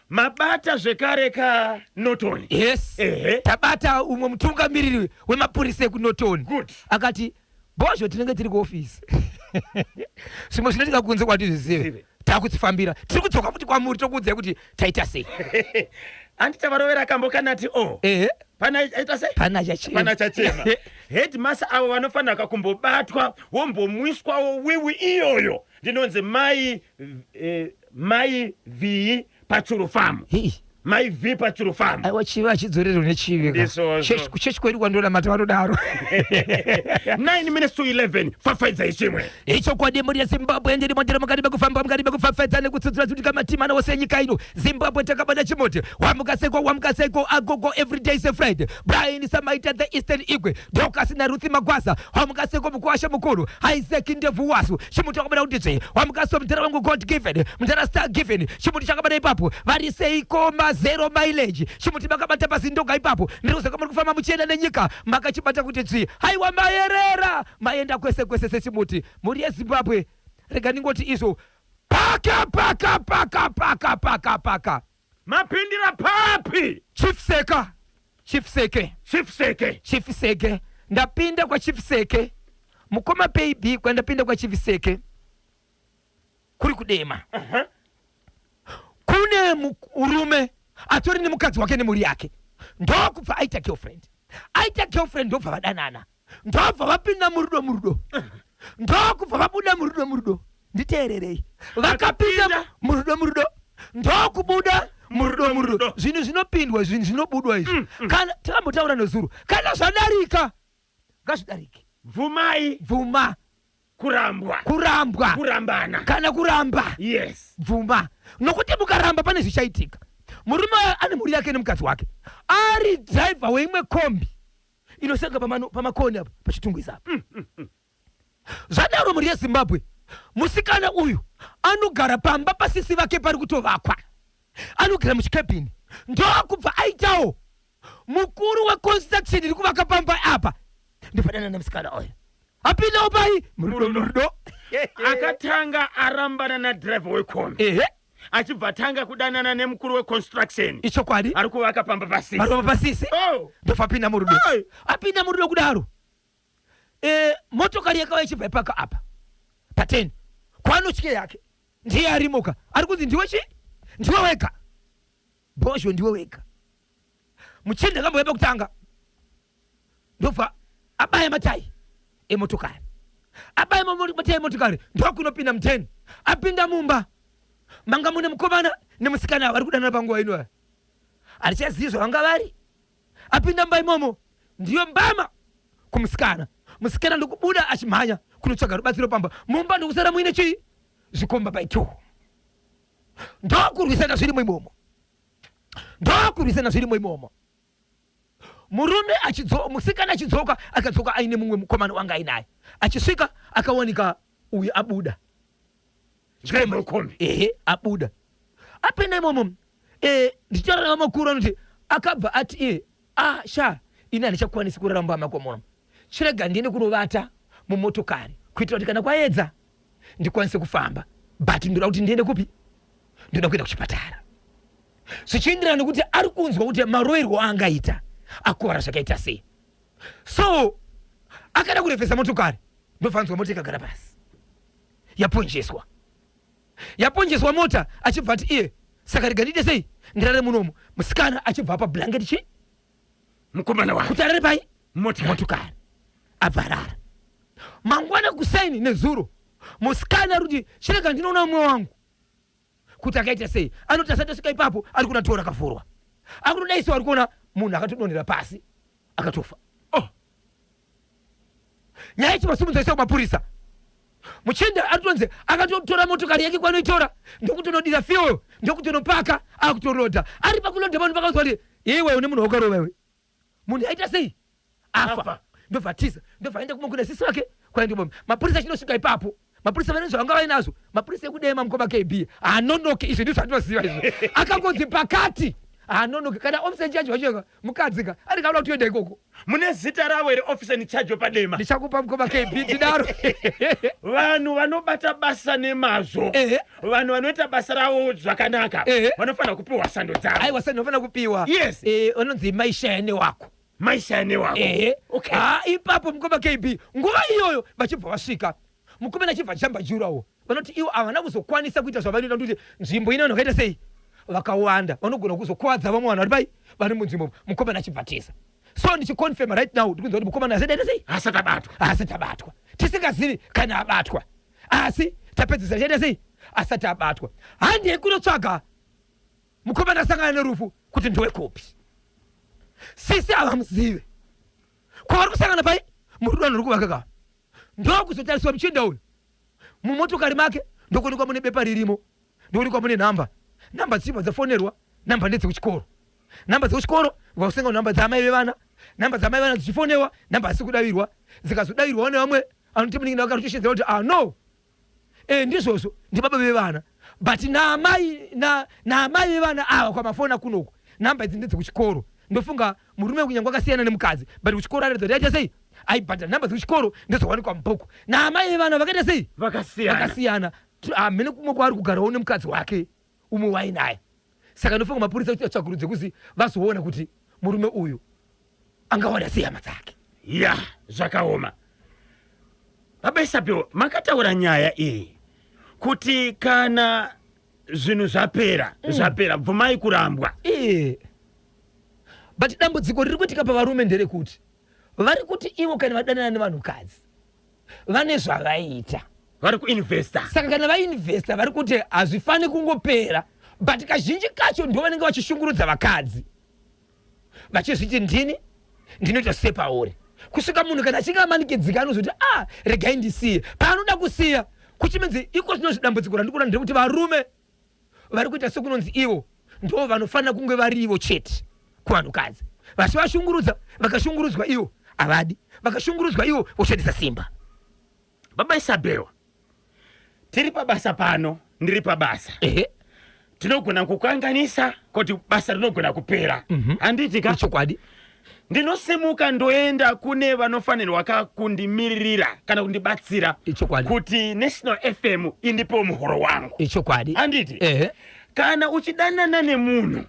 mabata zvekare kaNotoni. Yes. Tabata umwe mutungamiriri wemapurisa ekuNotoni akati Bozho tinenge tiri kuofisi zvimwe zvinoitika kunze kwatizvizive takudzifambira tiri kudzoka futi kwamuri tokuudzai kuti taita sei. Anditi varovera akambokanati panaita sei pana chachema. Headmaster avo vanofanira kumbobatwa wombomwiswawo wiwi iyoyo ndinonzi mai V paChurufamu. Mai V paChurufamu. Aiwa chivi achidzorero nechivi kuchechi kwedu kwandoona mati vanodaro. 9 minutes to 11 fafaidza ichimwe icho kwa demo ya Zimbabwe ndiri mondera mukati bekufamba mukati bekufafaidza nekutsudzura kuti kamatima wose enyika ino Zimbabwe takabata chimote wamukaseko agogo every day is a Friday Brian Samaita the Eastern Igwe Dorcas na Ruthi Magwaza wamukaseko mukwasha mukuru Isaac Ndevu Wasu chimuti wakabata kuti wamukaseko mtara wangu God given mtara star given chimuti chakabata ipapo vari seiko zero mileage chimuti makabata pazindoga ipapo ndiroza kama kufama muchena nenyika makachibata kuti haiwa maerera maenda kwese sechimuti muri yeZimbabwe rega ningoti izvo paka mapindira papi Chief Seke ndapinda kwa Chief Seke mukoma baby kwa ndapinda kwa Chief Seke kuri kudema kune urume atori nemukadzi wake nemuri yake ndokubva aita girlfriend ndobva vadanana ndobva vapinda murudo ndokubva vabuda murudo nditeererei vakapinda murudo ndokubuda murudo zvinhu zvinopindwa zvinhu zvinobudwa izvi kana takambotaura nezuro kana zvadarika ngazvidarike bvumai bvuma kurambwa kurambana kana kuramba. yes bvuma nokuti mukaramba pane zvichaitika. Murume ane mhuri yake nemukadzi wake ari driver weimwe kombi inosenga pamakoni apa pachitungwiza apa. Zvadaro mhuri yeZimbabwe, musikana uyu anogara pamba pasisi vake pari kutovakwa, anogara muchikebhini, ndokubva aitawo mukuru weconstruction iri kuvaka pamba apa ndifanana namusikana oyo apindawo pai murudo akatanga arambana nadriver wekombi achibva tanga kudanana nemukuru weconstruction. ichokwadi ari kuvaka pamba pasisi ndofa apinda murudo kudaro. Motokari yakauya ichibva ipaka apa pa10 kwanotye yake ndiye arimoka ari kunzi ndiwe wega bozho ndiwe wega. Muchinda kamboyamba kutanga ndobva abaya matayi emotokari, abaya matayi emotokari ndokunopinda mu10 apinda mumba manga mune mukomana nemusikana vari kudanana panguva ino arichazivi zvavanga vari. Apinda mba imomo ndiyo mbama kumusikana, musikana ndokubuda achimhanya kunotsvaga rubatsiro pamba mumba ndokusara muine chii zvikomba pai2 ndokurwisana zvirimo imomo. Murume musikana achidzoka akadzoka aine mumwe mukomana wanga ainaye achisvika akawanika uyu abuda abuda apinda imomo. Ndichitaura namakuru anoti akabva ati sha ini handichakwanisi kuraramba makomono, chirega ndiende kunovata mumotokari kuitira kuti kana kwaedza ndikwanise kufamba, but ndoda kuti ndiende kupi, ndoda kuenda kuchipatara. Zvichienderana nekuti ari kunzwa kuti maroerwo aangaita akuvara zvakaita sei. So akada kurevhesa motokari ndofanzwa mota ikagara pasi yaponjeswa mota achibva ati saka rega ndiite sei ndirare munomu. Musikana achibva apa blanketi chi mukomana wake kuti arare pai motokari abvarara. Mangwana kusaini nezuro musikana ruti chirega ndinoona mumwe wangu kuti akaita sei. Anoti asatosvika ipapo ari kuna tora kavhurwa, akutodaisiwa ari kuona munhu akatodonhera pasi akatofa. Nyaya ichivasumudzaisa kumapurisa. Muchinda atonze akatotora motokari yake kwanoitora ndokutonodira fuel ndokutonopaka akutorodha ari pakulodha vanhu vakauzwa kuti iwe une munhu wakarova iwe. Munhu aita sei afa ndobva tiza ndobva aenda kumwe sisi wake kwaendiboma. Mapurisa chinosvika ipapo, mapurisa vane zvavanga vainazo, mapurisa ekudema mukoma KB anonoke. Izvi ndizvo andinoziva izvo akangonzi pakati anonoke kana officer in charge wacho mukadzika ari kauda kutoenda ikoko mune zita ravo ere officer in charge padema. Ndichakupa mukoma KB tidaro. Vanhu vanobata basa nemazvo, vanhu vanoita basa ravo zvakanaka vanofanira kupiwa sando dzavo. Aiwa sando vanofanira kupiwa. Yes. Unonzi maishane wako. Okay. Ipapo mukoma KB nguva iyoyo vachibva vasvika mukomana achibva chamba jurawo vanoti iwo havana kuzokwanisa kuita zvavanoita kuti nzvimbo ino yakaita sei vakawanda vanogona kuzokuwadza vamwe vanhu vari pai vari munzvimbo. Mukomana achibvatiza. So ndichiconfirm right now ndikunzwa kuti mukomana asadaita sei asati abatwa. Tisingazivi kana abatwa asi tapedzisa chaita sei asati abatwa. Handei kunotsvaga mukomana asangana nerufu kuti ndowekupi. Sisi havamuzive kwavari kusangana pai murudanho rukuvaka kava ndokuzotariswa muchinda uyu mumotokari make ndokuonekwa mune bepa ririmo, ndokuonekwa mune nhamba dzichibva dzafonerwa. Nhamba ndedzekuchikoro, nhamba dzekuchikoro vakusenga nhamba dzamai vevana, nhamba dzamai vevana dzichifonewa, nhamba hasi kudavirwa dzikazodavirwawo nevamwe anoti muningi vakaruchishedzera kuti no ndizvozvo ndibaba vevana but naamai vevana ava kwamafona kunoku nhamba idzi ndedzekuchikoro. Ndofunga murume kunyangwa akasiyana nemukadzi but kuchikoro aredza kuti aita sei aibhadhara nhamba dzekuchikoro ndozowanikwa mubhuku. Naamai vevana vakaita sei vakasiyana. Mhene kumwe kwaari kugarawo nemukadzi wake umwe wainaye. Saka ndofunga mapurisa kuti atsvagurudze kuzi vazoona kuti murume uyu angawada sei hama dzake. Zvakaoma. Babaisapewo makataura nyaya iyi kuti kana zvinhu zvapera bvumai kurambwa. But dambudziko riri kuitika pavarume nderekuti vari kuti ivo kana vadanana nevanhukadzi vane zvavaita vari kuinvesta. Saka kana vainvesta vari kuti hazvifani kungopera but kazhinji kacho ndo vanenge vachishungurudza vakadzi vachizviti ndinoita sepauri kusvika munhu kana achinge amanikidzika anozoti regai ndisiye paanoda kusiya kuchimenzi iko zvino zvidambudziko randikuona ndekuti varume vari kuita sekunonzi ivo ndo vanofanira kunge vari ivo chete kuvanhukadzi vachivashungurudza vakashungurudzwa ivo havadi vakashungurudzwa ivo voshandisa simba. Baba Isabel, tiri pabasa pano, ndiri pabasa. Tinogona kukanganisa kuti basa rinogona kupera. Handitika? Chokwadi. Ndinosimuka ndoenda kune vanofanirwa kundimiririra kana kundibatsira kuti National FM indipo muhoro wangu. Chokwadi. Handiti? Kana uchidanana nemunhu,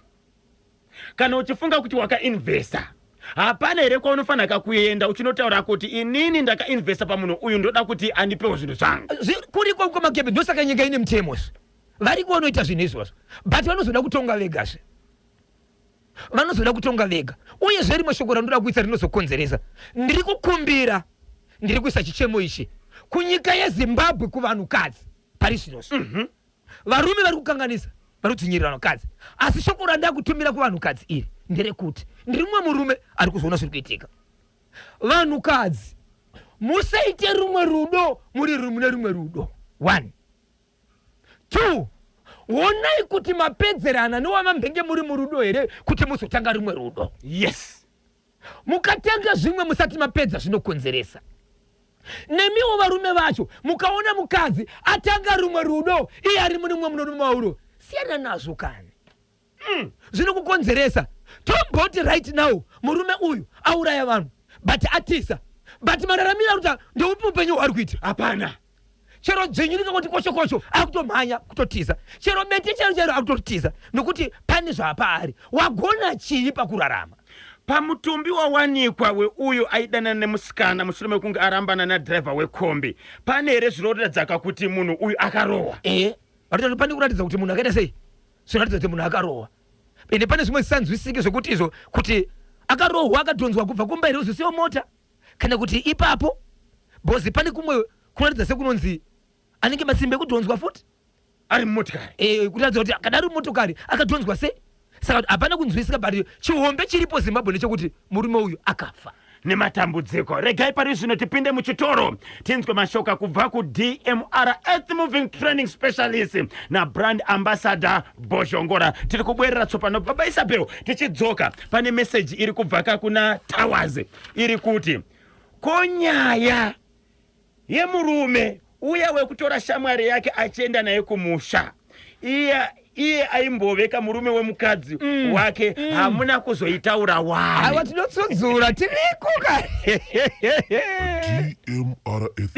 kana uchifunga kuti wakainvesta, hapana here kwaunofanira kuenda uchinotaura kuti inini ndakainvesta pamunhu uyu ndoda kuti andipewo zvinhu zvangu. Kuriko kumakebe ndosaka nyika ine mutemos. Variko vanoita zvinhu izvozvo but vanozoda kutonga vega zve. Vanozoda kutonga vega. Uye zveri mashoko randoda kuisa rinozokonzeresa. Ndiri kukumbira, ndiri kuisa chichemo ichi kunyika yeZimbabwe kuvanhukadzi pari zvinoso. Varume vari kukanganisa, vari kudzinyirira vanhukadzi. Asi shoko randada kutumira kuvanhukadzi iri nderekuti ndiri mumwe murume ari kuzoona zviri kuitika. Vanhukadzi musaite rumwe rudo muri mune rumwe rudo. 1 2 wonai kuti mapedzerana newamambenge muri murudo here kuti muzotanga rumwe rudo. Yes. Mukatanga zvimwe musati mapedza zvinokonzeresa. Nemiwo varume vacho mukaona mukadzi atanga rumwe rudo iye ari mune mumwe muno mauro siyana nazvo kani. Zvinokukonzeresa. Tomboti right now murume uyu auraya vanhu but atisa but mararamira kuti ndeupi upenyu hwari kuita. Hapana. Chero dzenyunika kuti kocho akutomhanya kutotiza. Chero bete chero akutotiza nokuti pane zvapaari. Wagona chii pakurarama? Pamutumbi wawanikwa weuyu aidanana nemusikana mushure mekunge arambana nadriver wekombi, pane here zvinoratidza kuti munhu uyu akarohwa? Vatoti pane kuratidza kuti munhu akaita sei? Zvinoratidza kuti munhu akarohwa. Ende pane zvimwe zvisanzwisiki zvokuti izvo kuti akarohwa akadhonzwa kubva kumbairi uzosiwo mota kana kuti ipapo bozi pane kumwe kunoratidza sekunonzi anenge matsimba ekudhonzwa futi ari mumotokari. Kuratidza kuti kana ari mumotokari akadhonzwa sei? Saka hapana kunzwisika bari chihombe chiripo Zimbabwe nechekuti murume uyu akafa nematambudziko. Regai pari zvino tipinde muchitoro tinzwe mashoko kubva kuDMR Earth Moving Training Specialist na brand ambassador Boshongora. Tiri kubwerera tsopano Baba Isabel tichidzoka pane message iri kubva kuna Towers iri kuti konyaya yemurume uya wekutora shamwari yake achienda naye kumusha iye aimboveka murume wemukadzi wake hamuna kuzoitaura wani. Tinotsudzura tiriko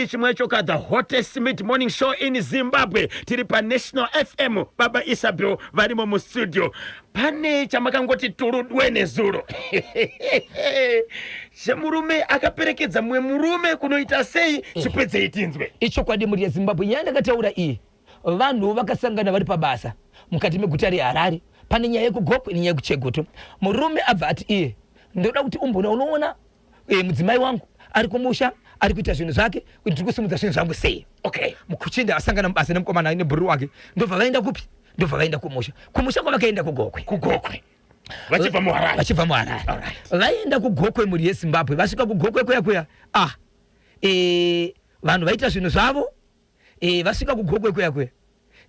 chimwe choka the hottest mid morning show in Zimbabwe tiri pa National FM. Baba Isabel varimo mu studio. Pane chamakangoti turudwe nezuro. Murume akaperekedza mumwe murume kunoita sei chipedze itinzwe. Icho kwadi muri yeZimbabwe yandakataura iyi. Vanhu vakasangana vari pabasa mukati meguta reHarare. Pane nyaya yekugokwe nenyaya yekuchegoto. Murume abva ati iye ndoda kuti umbona unoona mudzimai wangu ari kumusha ari kuita zvinhu zvake kuti ndiri kusimudza zvinhu zvangu sei. Mukuchinda asangana mubasa nemukomana nebhuru wake ndobva vaenda kupi? Ndobva vaenda kumusha. Kumusha kwavakaenda kugokwe. Vachibva muHarare. Vaenda kugokwe muri yeZimbabwe. Vasvika kugokwe kuya vanhu vaita zvinhu zvavo. Vasvika kugokwe kuya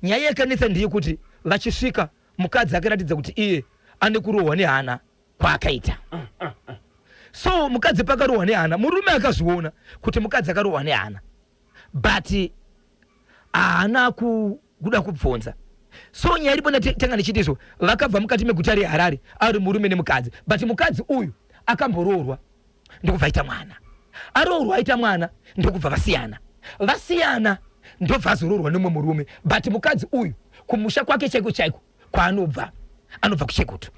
nyaya yakanetsa ndiye kuti vachisvika mukadzi akaratidza kuti iye ane kurohwa nehana kwaakaita. So mukadzi pakarohwa nehana, murume akazviona kuti mukadzi akarohwa nehana but haana kuda kubvunza. So nyaya iripo tanga ndichiti izvo vakabva mukati meguta reHarare ari murume nemukadzi but mukadzi uyu akamboroorwa ndokubva aita mwana. Aroorwa aita mwana ndokubva vasiyana ndobva azoroorwa nemwe murume but mukadzi uyu kumusha kwake chaiko kwaanobva kuchegutu.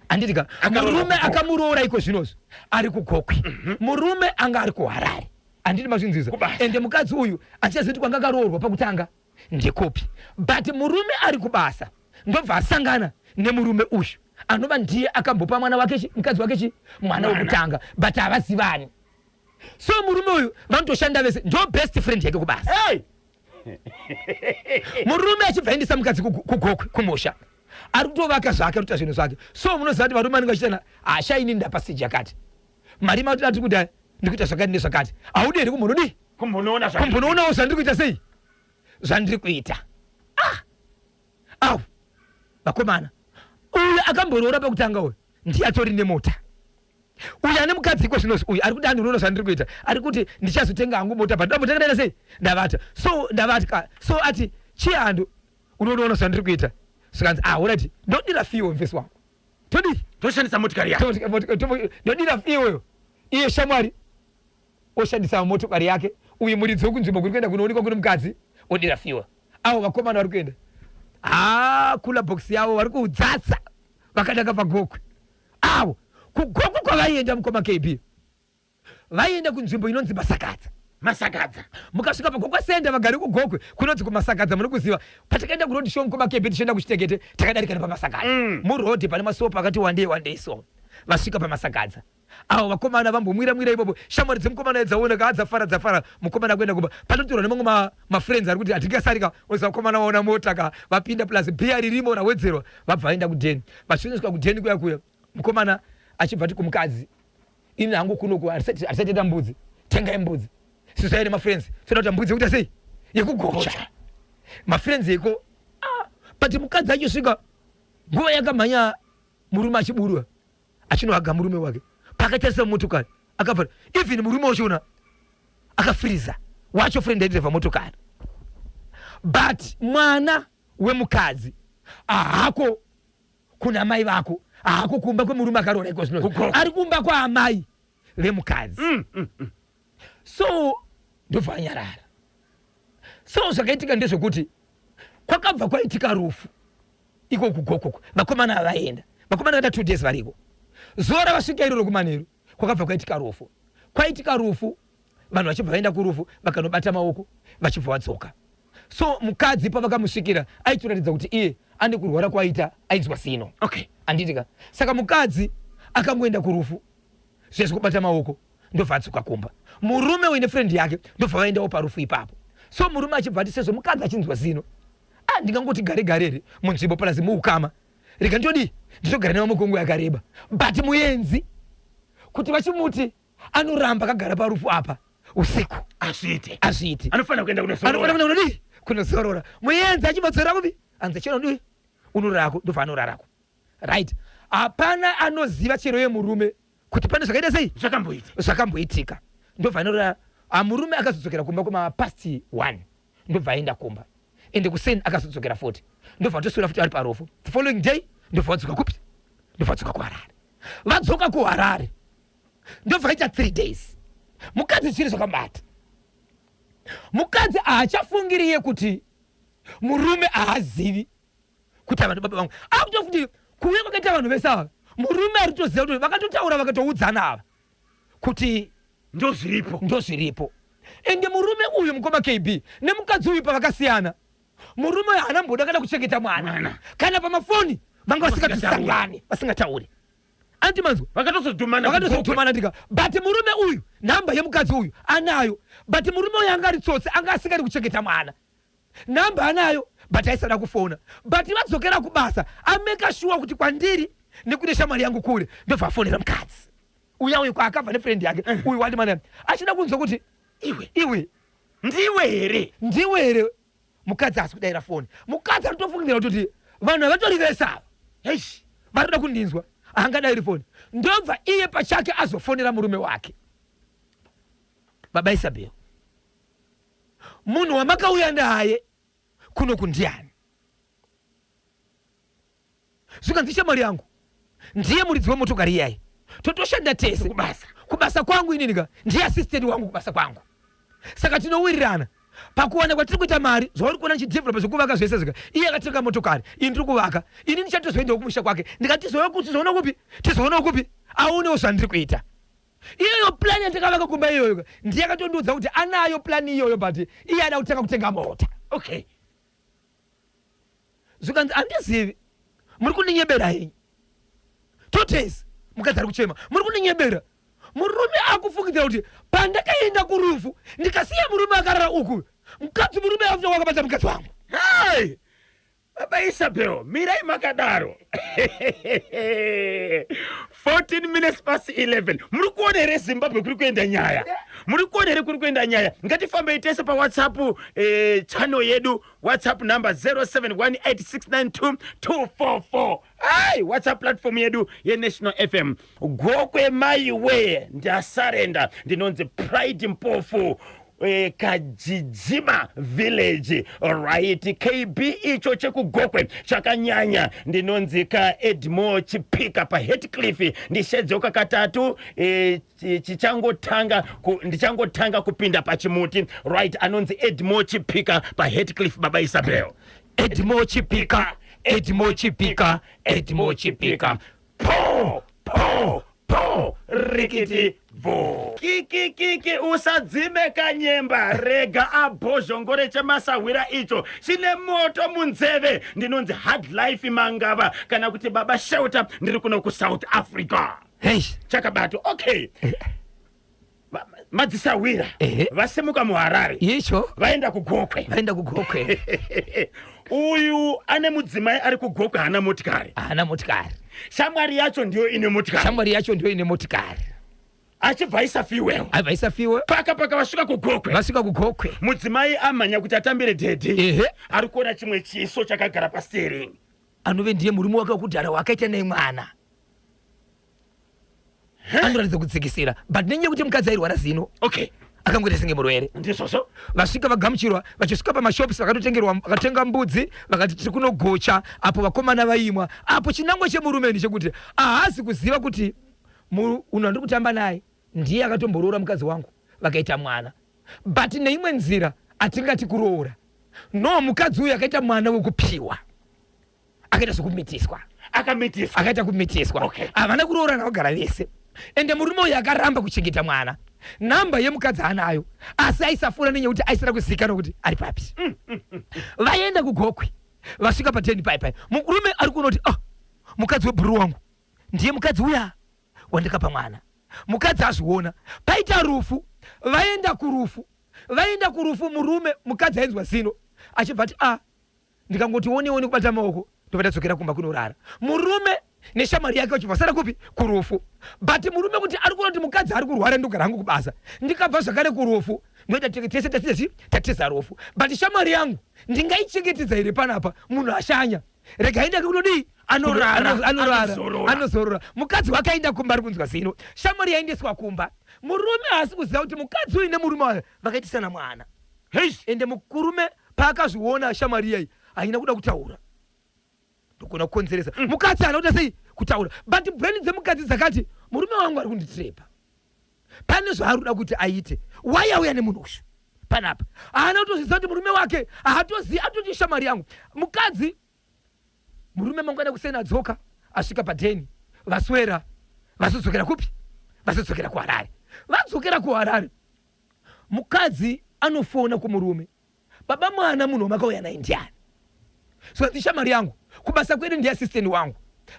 Anditika murume akamuroora iko zvinozvo ari kugokwe. Murume anga ari kuHarare. Anditi mazvinziza. Ende mukadzi uyu achazoti kwanga akaroorwa pakutanga ndekupi but murume ari kubasa ndobva asangana nemurume uyu anova ndiye akambopa mwana wake mukadzi wake mwana wekutanga but havazivani. So murume uyu vanotoshanda vese ndo best friend yake kubasa. Murume achibvaendesa mukadzi kugokwe kumusha ari kutovaka zvake ruta zvinhu zvake. So munoziva kuti varume anenge achitana ashaini ndapasiji yakati marima ati kuti ndikuita zvakati nezvakati auderi kumbonodi kumbonoonawo zvandiri kuita sei zvandiri kuita au vakomana uyu akamboroora pakutanga uyu ndiye atori nemota uyu ane mukadzi iko zvinozi uyu ari kuti andiunoona zvandiri kuita ari kuti ndichazotenga hangu mota but ndambotenga ndaenda sei ndavata so ati chiyando unoona zvandiri kuita svikanzi urati ndodira fiwo mvesi wangu todi toshandisa motikari yake ndodira fiwoyo iye shamwari oshandisa motokari yake uyu muridzi wekunzvimbo kuri kuenda kunoonekwa kune mukadzi odira fiwa avo vakomana vari kuenda kula bhokisi yavo vari kuudzatsa vakadaka pagokwe avo kugokwe kwavaienda mukoma KB vaienda kunzvimbo inonzi masakadza mukasvika pagokwe senda vagari kugokwe kunonzi kumasakadza muri kuziva patakaenda kurodi show mukoma KB tichienda kuchitekete takadarika nepamasakadza murodhi pane masopa akati wandei so vasvika pamasakadza avo vakomana vambomwira ipopo shamwari dzemukomana edzaoneka dzafara mukomana kuenda kumba panotorwa nemamwe mafriends ari kuti hatingasarika oza vakomana vaona mota vapinda plus bhiya ririmo rawedzerwa vabva vaenda kudheni vachinosvika kudheni kuya mukomana achibva ti kumukadzi ini hangu kunoku harisatienda mbudzi tengai mbudzi sisaire mafriends toda kuti mbudzi yekuita sei yekugocha mafriends eko but mukadzi achosvika nguva yakamhanya murume achiburwa achinohaga murume wake pakatarisa motokari akabva even murume wachona akafiriza wacho friend driver motokari but mwana wemukadzi ahako kuna mai vako ahako kumba kwemurume akaroora iko zvino ari kumba kwaamai vemukadzi so ndobva anyarara so zvakaitika ndezvekuti kwakabva kwaitika rufu iko kugokoko vakomana vaenda vakomana vata 2 days variko zuva ravasvika iroro kumanheru kwakabva kwaitika rufu vanhu vachibva vaenda kurufu vakanobata maoko vachibva vadzoka so mukadzi pavakamusvikira aitoratidza kuti iye ane kurwara kwaita ainzwa sino anditika saka mukadzi akangoenda kurufu zvese kubata maoko ndobva adzoka kumba murume uine friend yake ndobva vaendawo parufu ipapo so murume achibva ati sezvo mukadzi achinzwa zino ndingangoti gare munzvimbo palazi muukama rega ndodi nditogara nawo mukongo yakareba but muenzi kuti vachimuti anoramba akagara parufu apa usiku azviiti anofanira kuenda kunozorora muenzi achibatsira kupi anza chero ndi unorako ndobva anorarako right hapana anoziva chero yemurume kuti pane zvakaita sei zvakamboitika ndobva anorara murume akazodzokera kumba kwamapast 1 ndobva aenda kumba ende kuseni akazodzokera 40 ndobva atoswera futi ari parufu the following day ndobva vadzoka kupi ndobva vadzoka kuharare vadzoka kuharare ndobva aita 3 days mukadzi chiri zvakambata mukadzi haachafungiriye kuti murume haazivi kuti avanhu baba vangu akutofuti kuuya kwakaita vanhu vese ava murume ari toziva kuti vakatotaura vakatoudzana ava kuti ndozviripo ende murume uyu mukoma KB nemukadzi uyu pavakasiyana murume uyu haana mboda kana kuchengeta mwana kana pamafoni vanga vasingatisangani vasingatauri anti manzwa vakatozodhumana ndika but murume uyu nhamba yemukadzi uyu anayo but murume uyu anga ari tsotsi anga asingadi kuchengeta mwana nhamba anayo but aisada kufona but vadzokera kubasa ameka sure kuti kwandiri nekune shamwari yangu kure ndobva afonera mukadzi uya uyu kwaakabva nefriend yake uyu wati mana achida kunzwa kuti iwe ndiwe here mukadzi asi kudaira foni mukadzi aritofungira kuti vanhu havatori vesava varida kundinzwa haangadairi foni ndobva iye pachake azofonera murume wake baba Isabel munhu wamakauya naye kuno kundiani zvikanzi shamwari yangu ndiye muridzi wemotokari iyayi totoshanda tese kubasa kwangu ininika ndiye assistant wangu kubasa kwangu saka tinowirirana pakuwana kwatiri kuita mari zvauri kuona nchidevelopa zvekuvaka zvese zvika iye akatenga motokari ini ndiri kuvaka ini ndichatozoendawo kumusha kwake ndikati tizoona kupi aonewo zvandiri kuita iyoyo plani yandakavaka kumba iyoyo ndiye akatondiudza kuti anayo plani iyoyo but iye ada kutanga kutenga mota zvikanzi handizivi muri kundinyebera henyu totesi mukadzi ari kuchema muri kundinyebera murume akufungidzira kuti pandakaenda kurufu ndikasiya murume akarara uku mukadzi murume afuta wakabata mukadzi wangu baba Isabel mirai makadaro 14 minutes past 11. Muri kuona here Zimbabwe kuri kuenda nyaya. Muri kuona here kuri kuenda nyaya. Ngatifambe itese pa WhatsApp channel yedu. WhatsApp number 0718692244. Ai, WhatsApp platform yedu ye National FM. Gokwe my way ndasarenda ndinonzi Pride Mpofu. Kajijima village, alright. KB icho chekugokwe chakanyanya ndinonzika Edmo Chipika pa Heathcliff ndishedzoka katatu ndichangotanga kupinda pa Chimuti, right. Anonzi Edmo Chipika pa Heathcliff baba Isabel. Edmo Chipika, Edmo Chipika, Edmo Chipika. Po rikiti vo kiki usadzime kanyemba rega abhozhongore chemasahwira icho chine moto munzeve ndinonzi Hard Life Mangava kana kuti baba Shelter ndiri kuno ku South Africa. Hey, chakabato okay. Madzisahwira vasemuka muHarare icho vaenda kugokwe uyu ane mudzimai ari kugokwe hana motikari. Shamwari yacho ndiyo ine motikari. Achibva isafiwewo. Paka vasvika kugokwe. Mudzimai amhanya kuti atambire dhedhe. Ari kuona chimwe chiso chakagara pasteering. Anove ndiye murume wake wekudhara wakaita nemwana. Anoratidza kutsikisira, but nenyaya kuti mukadzi airwara zino. Okay. Akangoita senge murwere. Ndizvozvo. Vasvika vagamuchirwa, vachisvika pamashops vakatenga mbudzi, vakati tiri kunogocha, apo vakomana vaimwa. Apo chinangwa chemurume ndechekuti haasi kuziva kuti uno ndiri kutamba naye ndiye akatomborora mukadzi wangu vakaita mwana. But neimwe nzira atingati kuroora. No, mukadzi uyu akaita mwana wekupiwa. Akaita sokumitiswa. Akaita kumitiswa. Okay. Havana kuroora navagara vese. Ende murume uyu akaramba kuchengeta mwana. Namba yemukadzi anayo, asi aisafura nenyaya kuti aisira kuzikanwa kuti ari papi. Vaenda kugokwe, vasvika pa10 pai. Murume ari kunoti mukadzi webhuru wangu ndiye mukadzi uya wandikapa mwana. Mukadzi azviona, paita rufu, vaenda kurufu. Murume mukadzi ainzwa zino achibva ati ndikangoti one kubata maoko ndobva tadzokera kumba kunorara. Murume neshamwari yake vachibva sara kupi kurufu. But murume kuti ari kuona kuti mukadzi ari kurwara ndogara hangu kubasa, ndikabva zvakare kurufu ndoita tese tatiza rufu. But shamwari yangu ndingaichengetedza here panapa munhu ashanya rega aenda kunodii anozorora. Mukadzi wake aenda kumba ari kunzwa zino, shamwari yaendeswa kumba. Murume haasi kuziva kuti mukadzi uyu nemurume wayo vakaitisana mwana. Ende murume paakazviona shamwari yai haina kuda kutaura, ndokona kukonzeresa. Mukadzi haana kuda sei kutaura, but brain dzemukadzi dzakati murume wangu ari kunditrepa, pane zvaari kuda kuti aite. Wai auya nemunhu ushu panapa haana kutozviziva kuti murume wake haatozivi, atoti shamwari yangu. Mukadzi murume mangwana kusena adzoka asvika pa10 vaswera vazodzokera kupi, vazodzokera kuHarare. Vadzokera kuHarare, mukadzi anofona kumurume, baba mwana munhu makauya naye ndiani? So shamwari yangu kubasa kwedu ndiye assistant wangu,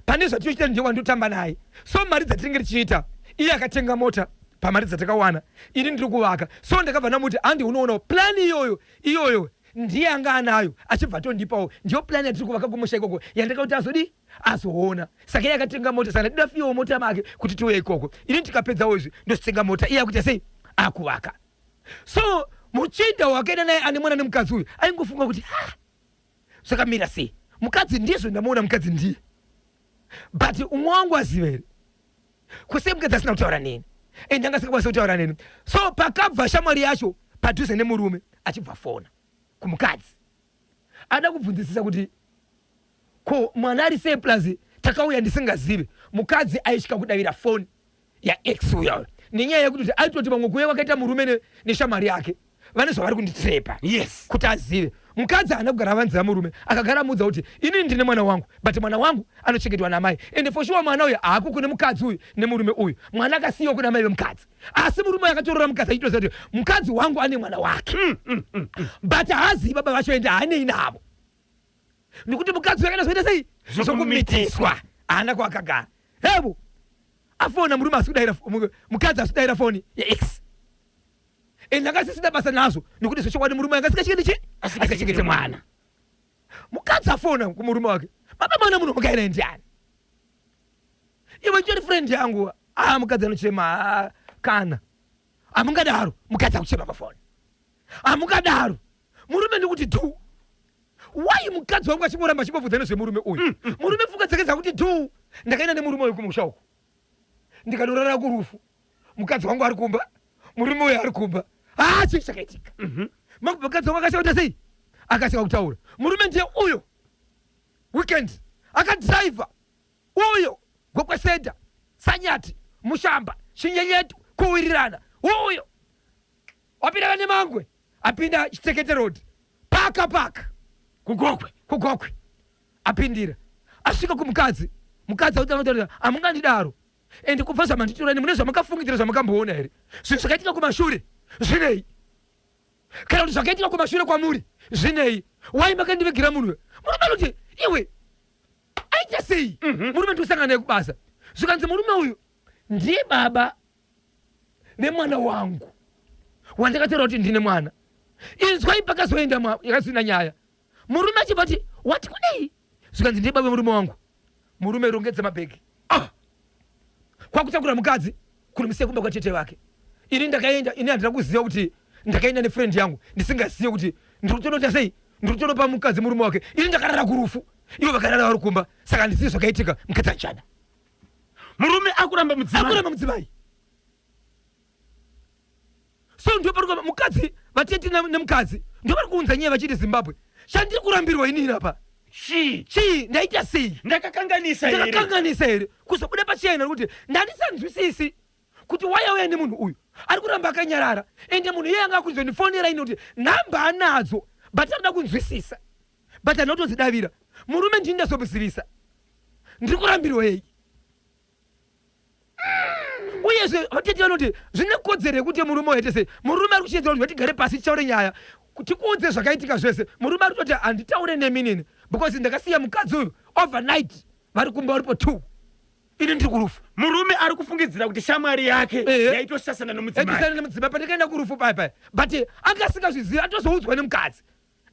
pane zvatichoita ndiye wandotamba naye. So mari dzatinenge tichiita, iye akatenga mota pamari dzatakawana, ini ndiri kuvaka. So ndakabva namuti handi unoonawo plani iyoyo ndiye anga anayo achibva tondipawo, ndiyo plani yatiri kuvaka kumusha ikoko yandakauti azoona. Saka iye akatenga mota, saka ndida fiyawo mota make kuti tiuye ikoko. Ini tikapedzawo izvi ndositenga mota, iye akuita sei akuvaka. So muchinda wakaenda naye ane mwana nemukadzi uyu aingofunga kuti zvakamira sei, mukadzi ndizvo ndamuona mukadzi ndiye, but umwe wangu aziva here kwese mukadzi asina kutaura neni ende angasingakwanisa kutaura neni. So pakabva shamwari yacho padhuze nemurume achibva fona kumukadzi, ada kubvunzisisa kuti ko mwana ari sei plus takauya ndisingazive. Mukadzi aisvika kudavira foni yaex uya nenyaya yekuti aitoti vamwe kuuya vakaita murume neshamwari yake vane zvavari kunditrepa. Yes. Kuti azive. Mukadzi haana kugara vanzira murume, akagara mudza kuti ini ndine mwana wangu, but mwana wangu anochengetwa namai. Ende for sure mwana uyu haako kune mukadzi uyu nemurume uyu, mwana akasiyiwa kuna mai vemukadzi. Asi murume akatorora mukadzi achitoziva kuti mukadzi wangu ane mwana wake. But haazivi baba vacho ende haanei navo, nekuti mukadzi wakaenda zvoita sei zvokumitiswa, haana kwaakagara. Hevo afona murume mukadzi asi kudayira foni yaex. Ende akasisina basa nazvo nekuti zvochokwadi murume asikachengete mwana. Mukadzi afona kumurume wake, baba mwana munhu mukaenda ndiani? iwe chori friend yangu mukadzi anochema kana amungadaro mukadzi akuchema pafoni amungadaro murume ndikuti tu why mukadzi wangu achimoramba achimobvudza nezvemurume uyu murume pfungwa dzake dzakuti tu ndakaenda nemurume uyu kumusha uku ndikadorara kurufu mukadzi wangu ari kumba murume uyu ari kumba chii chakaitika mukadzi wangu akashauta sei akashaka kutaura murume ndiye uyo weekend akadhiraivha uyo gokwesenda sanyati mushamba chinyenyetu kuwirirana uyo wapinda vane mangwe apinda chitekete road paka kugokwe apindira asvika kumukadzi mukadzi amungandidaro ende kubva zvamanditorani mune zvamakafungidzira zvamakamboona here zvinhu zvakaitika kumashure zvinei kana kuti zvakaitika kumashure kwamuri zvinei wai makandivigira munhuwe murume kuti iwe aita sei murume ndikusangana naye kubasa zvikanzi murume uyu ndiye baba vemwana wangu wandakataura kuti ndine mwana inzwai pakazoenda yakasina nyaya murume achibva kuti wati kudei zvikanzi ndiye baba murume wangu murume rongedza mabhegi kwakutakura mukadzi kuri musiye kumba kwatete wake ini ndakaenda ini handina kuziva kuti ndakaenda nefriend yangu ndisingazive kuti ndikutonoita sei ndikutonopa mukadzi murume wake ini ndakarara kurufu ivo vakarara vari kumba saka ndisiye zvakaitika mukadzi achada murume akuramba mudzimai so ndoparuka mukadzi vatete nemukadzi ndovari kuunza nyaya vachiti Zimbabwe chandiri kurambirwa inini apa chii ndaita sei ndakakanganisa here kuzobuda pachiena nokuti ndandisanzwisisi kuti wayauya nemunhu uyu ari kuramba akanyarara ende munhu iye anga akuzondifonera ine kuti nhamba anadzo but anoda kunzwisisa but anotodzidavira murume ndini ndazomuzivisa ndiri kurambirwa yei uyezve vatete vanoti zvine kodzero yekuti murume waite sei murume ari kuchiedza kuti vatigare pasi tichaure nyaya tikuudze zvakaitika zvese murume ari kutoti handitaure neminini because ndakasiya mukadzi uyu overnight vari kumba varipo 2 ini ndiri kurufu murume ari kufungidzira kuti shamwari yake yaitosasana nemudzimai pandikaenda kurufu pai but anga asingazviziva atozoudzwa nemukadzi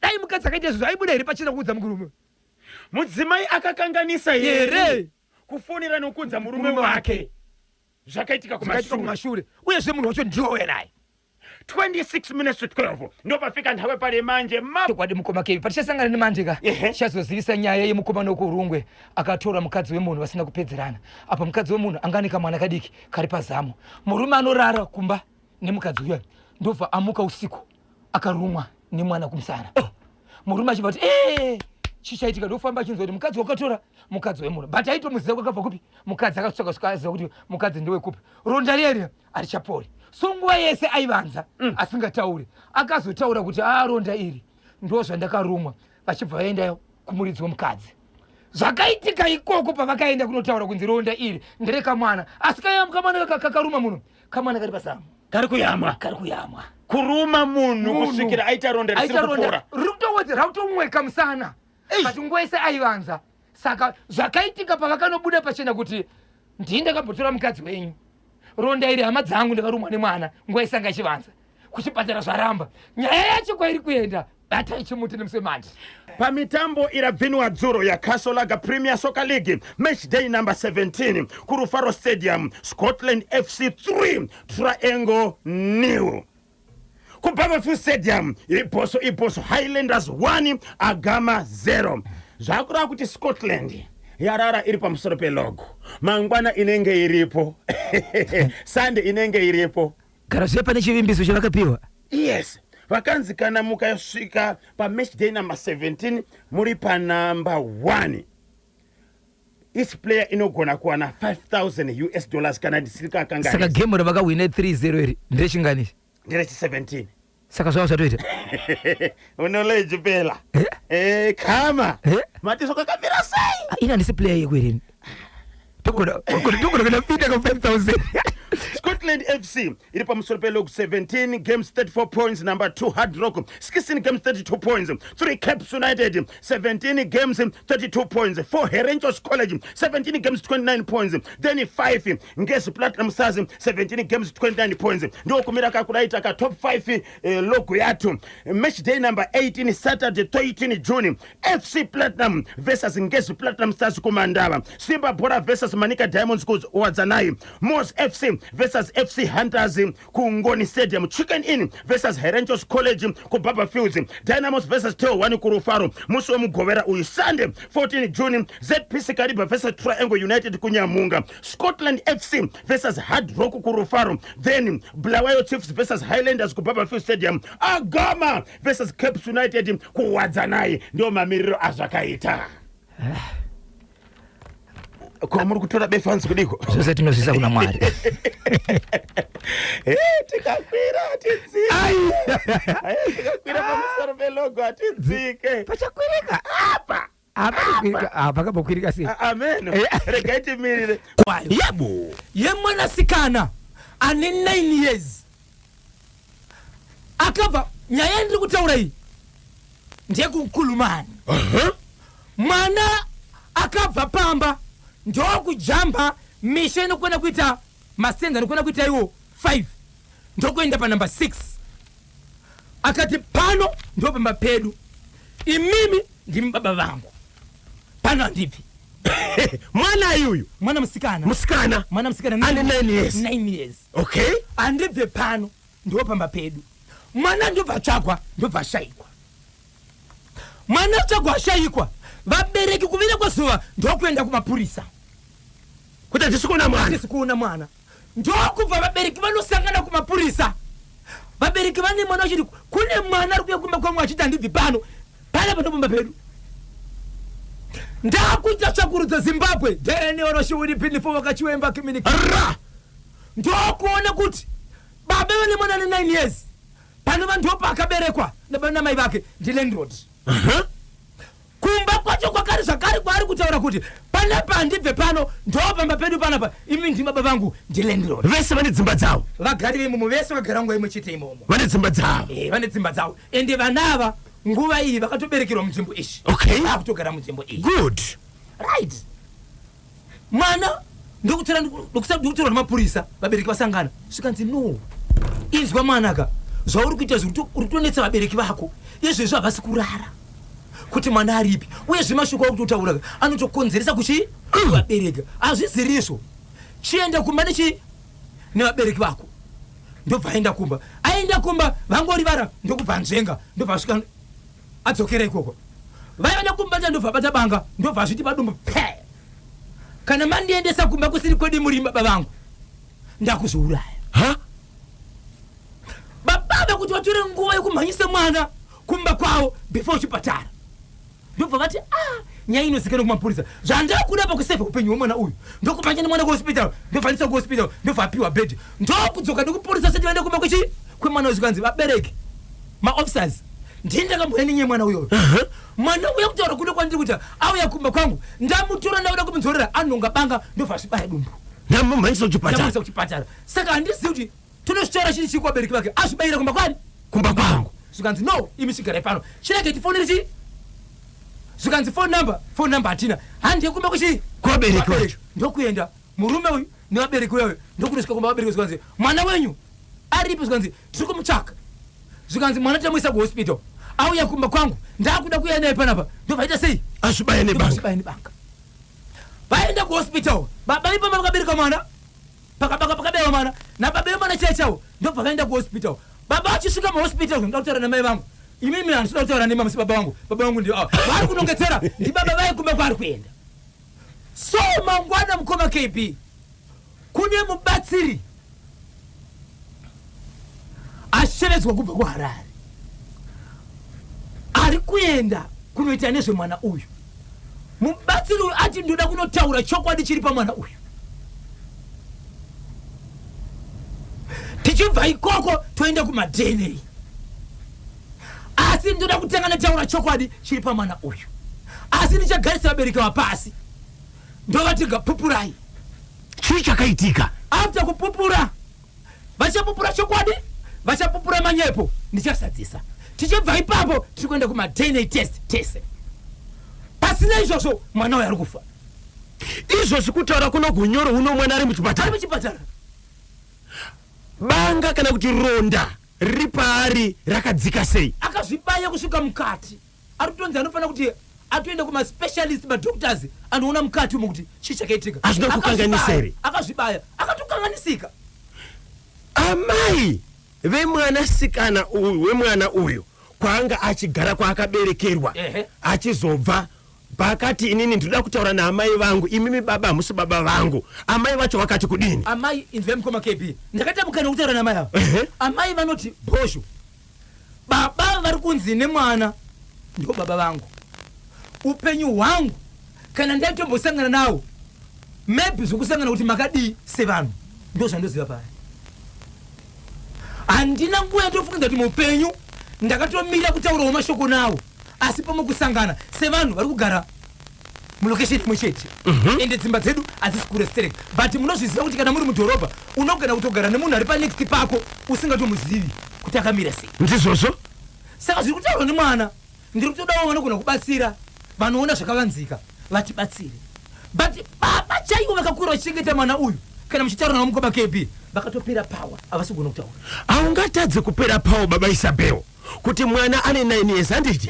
dai mukadzi akaita izvozvo aibuda here pachina kuudza murume mudzimai akakanganisa here kufonera nokuudza murume wake zvakaitika kumashure uyezve munhu wacho ndiwowe naye 26 minutes to 12 ndopafika nthawe pale manje kwadi mukoma kevi patichasangana nemandika chazozivisa nyaya yemukoma nokurungwe akatora mukadzi wemunhu vasina kupedzerana apa mukadzi wemunhu anganika mwana kadiki kari pazamo murume anorara kumba nemukadzi uyo ndobva amuka usiku akarumwa nemwana kumusana murume achibva kuti chichaitika ndofamba achinzwa kuti mukadzi wakatora mukadzi wemunhu but aitomuziva kwakabva kupi mukadzi akatsvaka kuti mukadzi ndewekupi ronda riyeri harichapori so nguva yese aivanza asingatauri akazotaura kuti ronda iri ndo zvandakarumwa vachibva vaenda kumuridzi wemukadzi zvakaitika ikoko pavakaenda kunotaura kunzi ronda iri nderekamwana asi kamwana kakaruma munhu kamwana kari pazamo kari kuyamwa kuruma munhu kusvikira aita ronda risirikupora rautomweka musana but nguva yese aivanza saka zvakaitika pavakanobuda pachena kuti ndii ndakambotora mukadzi wenyu ronda iri hama dzangu ndakarumwa nemwana nguva isanga ichivanza kuchipatara zvaramba nyaya yacho kwairi kuenda batai chimuti nemusemandi pamitambo irabvinwa dzuro yakasolaga Premier Soccer League match day number 17 kurufaro stadium Scotland FC 3 Triangle New kuBabafu Stadium iposo Highlanders 1 Agama 0 zvakura kuti Scotland yarara iri pamusoro pelogo mangwana inenge iripo Sunday inenge iripo garashe pane chivimbiso chavakapiwa yes vakanzi kana mukasvika pamatch day number 17 muri panumber 1 each player inogona kuwana $5,000 kana ndisika kanga saka game ravakawina 3-0 iri ndechinganishi nderechi 17 saka zvava zvatoita unoleji pela kama matiso kakapira sei ina ndisi player yekwerini togona kana pita ka 5,000 Scotland FC iri pamusoro peloku 17 games 34 points. Number 2 Hard Rock 16 games 32 points. 3 Caps United 17 games 32 points. 4 Herenchos College 17 games 29 points. Then 5 Ngesi Platinum Stars 17 games 29 points. Ndio kumira kakulaita ka top 5 logo yatu. Match day number 18 Saturday 13 June. FC Platinum versus Ngesi Platinum Stars kumandava. Simba Bora versus Manika Diamonds kuwadzanai. Mos FC versus FC Hunters ku Ngoni Stadium. Chicken Inn versus Herenchos College ku Baba Fields. Dynamos versus Teo Wani ku Rufaro. Musu Mugovera uyu Sunday 14 June. ZPC Kariba versus Triangle United ku Nyamunga. Scotland FC versus Hard Rock ku Rufaro. Then Bulawayo Chiefs versus Highlanders ku Baba Fields Stadium. Agama versus Caps United ku Wadzanai. Ndio mamiriro azvakaita. Kwa muri kutora befans kudiko zvose tinosisa kuna Mwari. Tikakwira tikakwira pamusoro pelogo atidzike Pachakwirika apa kabokwirika sei. Amen. Regaiti mirire kwayo yebo yemwanasikana ane 9 years akabva nyaya ndiri kutaura iyi ndekukulumani. Mwana akabva pamba ndokujamba misha inokwenda kuita masenza inokwenda kuita iwo 5 ndokuenda pa number 6 akati pano ndo pamba pedu imimi ndimi baba vangu pano andibvi. mwana yuyu mwana musikana ane 9 years 9 years okay andibve pano ndo pamba pedu mwana ndobva tsvagwa ndobva shayikwa. Mwana tsvagwa shayikwa vabereki kuvira kwazuva ndokuenda kumapurisa kuti tisikuona mwana ndokubva vabereki vanosangana kumapurisa. Vabereki vane mwana vachiti kune mwana ari kuya kumba kwangu achiti handibvi pano pana panopamba pedu. Ndakuita tsvakurudzo Zimbabwe dneoroshiuripinifo vakachiwemba communication ndokuona kuti baba vane mwana ane 9 years panova ndopa akaberekwa namai vake ndilandlord. Kumba kwacho kwakari zvakare kwaari kutaura kuti panapa handibve pano ndopamba pedu panapa imi ndimi baba vangu ndilandlord. vese vane dzimba dzavo Vagari vemumo vese vagara nguva imwe chete imomo vane dzimba dzavo vane dzimba dzavo ende vanava nguva iyi vakatoberekerwa munzvimbo ishi okay vakutogara munzvimbo iyi good right. Mwana ndokutorwa namapurisa vabereki vasangana svikanzi no inzwa mwanaka zvauri kuita uri kutonetsa vabereki vako izvezvo havasi kurara kuti mwana aripi uye zvemashoko akutotaura anotokonzeresa kuchi vabereka hazvizirizvo. Chienda kumba nevabereki vako ndobva aenda kumba vangorivara ndokubva nzvenga ndobva asvika adzokera ikoko vaenda kumba ndobva bata banga ndobva azviti padumbu pe kana mandiendesa kumba kusiri kwedi muri baba vangu ndakuzouraya. Baba kuti vatore nguva yekumhanyisa mwana kumba kwavo before chipatara ndobva vati nyaya inozikanwa kumapurisa zvandakuda pakusevha upenyu hwemwana uyu ndokubanja nemwana kuhospital ndobvanisa kuhospital ndobva apiwa bhedhi ndokudzoka ndokupurisa seti vaenda kumba kwemwana uzvikanzi vabereki maofficers ndindakamboya nenyaya mwana uyoyo. Mwana uya kutaura kuda kwandiri kuti auya kumba kwangu ndamutora ndauda kumunzorera anonga banga ndobva asvibaya dumbu ndamumhanyisa kuchipatara. Saka handizivi kuti tonosvitaura chiri chii kuvabereki vake azvibayira kumba kwani kumba kwangu zvikanzi no imi chigarai pano chirege tifonere chii zvikanzi phone number hatina handi yekumba kuvabereki vacho ndokuenda murume uyu nevabereki uyoyo ndokunosvika kumba vabereki zvikanzi mwana wenyu aripi zvikanzi tiri kumutsvaka zvikanzi mwana tamuisa kuhospital auya kumba kwangu ndakuda kuya naye panapa ndobvaita sei azvibaya nebanga vaenda kuhospital baba ipamba vakabereka mwana pakabewa mwana nababa vemwana chai chavo ndobva vaenda kuhospital. Baba achisvika muhospital ndoda kutaura namai vangu imimi handisida kutaura nemama baba vangu ndio vari kunongetsera ndi baba vai kumba kwaari kuenda. So mangwana mukoma KB kune mubatsiri ashevedzwa kubva kuHarare ari kuenda kunoita nezvemwana uyu. Mubatsiri uyu ati ndoda kunotaura chokwadi chiri pamwana uyu. Tichibva ikoko toenda kumadNA asi ndoda kutanga netaura chokwadi chiri pamwana uyu asi ndichagarisa vabereki vapasi ndovati gapupurai chii chakaitika after kupupura vachapupura chokwadi vachapupura manyepo ndichasadzisa tichibva ipapo tiri kuenda kuma DNA test pasina izvozvo mwana uyu ari kufa izvozvi kutaura kuno gunyoro uno mwana ari muchipatara banga kana kuti ronda riri paari rakadzika sei akazvibaya kusvika mukati ari kutonzi anofanira kuti atoenda kuma specialist madoctors anoona mukati umo kuti chii chakaitika hazvina kukanganisa here akazvibaya akatokanganisika amai vemwanasikana uyu wemwana uyu kwaanga achigara kwaakaberekerwa achizobva pakati inini ndoda kutaura naamai vangu imimi baba hamusi baba vangu amai vacho vakati kudini amai inzwe mukoma KB ndakaita mukana kutaura namai avo amai vanoti Bhosvo baba vari kunzi nemwana ndiko baba vangu upenyu hwangu kana ndaitombosangana nawo maybe zvokusangana kuti makadii sevanhu ndo zvandoziva paya handina nguva yatofungiza kuti muupenyu ndakatomira kutaurawo mashoko nawo asi pamukusangana sevanhu vari kugara mulokesheni imwe chete ende dzimba dzedu hadzisi kure stereka but munozviziva kuti kana muri mudhorobha unogona kutogara nemunhu ari panext pako usingatomuzivi kuti akamira sei ndizvozvo saka zviri kutaurwa nemwana ndiri kutodawo vanogona kubatsira vanoona zvakavanzika vatibatsire but baba chaivo vakakura vachichengeta mwana uyu kana muchitaura nawo mukoma KB vakatopera pawa havasi kugona kutaura haungatadze kupera pawo baba Isabel kuti mwana ane 9 years handiti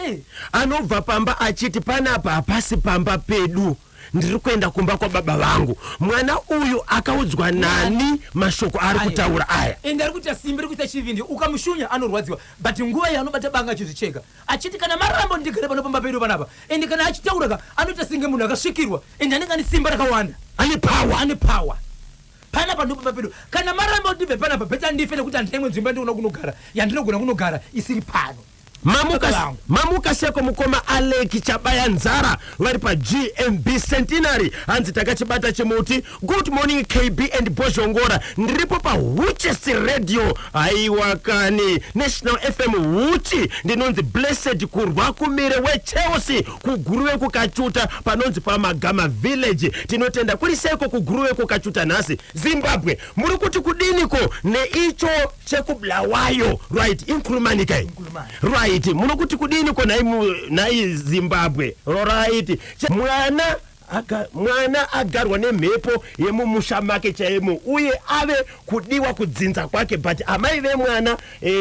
anobva pamba achiti panapa hapasi pamba pedu ndiri kuenda kumba kwa baba vangu mwana uyu akaudzwa nani mashoko ari kutaura aya ende ari kuita simbi ri kuita chivindi ukamushunya anorwadziwa but nguva yaanobata banga achizvicheka achiti kana marambo ndigare pano pamba pedu panapa ende kana achitauraka anoita singe munhu akasvikirwa ende anenge ane simba rakawanda ane power panapa ndo pamba pedu kana marambo ndibve panapa beta ndife nekuti handina imwe nzvimbo yandiona kunogara yandinogona kunogara isiri pano mamuka seko mukoma Aleki Chabaya Nzara vari paGMB Centenary hanzi takachibata chimuti good morning KB and Bozhongora ndiripo paHuchest Radio aiwa kani National FM Huchi ndinonzi Blessed kurwa kumire weChelsea kuguruwe kukachuta panonzi paMagama Village tinotenda kuri seko kuguruwe kukachuta nhasi Zimbabwe muri kuti kudiniko neicho chekublawayo right inkulumani kai right munokuti kudini ko nai Zimbabwe right mwana agarwa nemhepo yemumusha make chaimo uye ave kudiwa kudzinza kwake but amai vemwana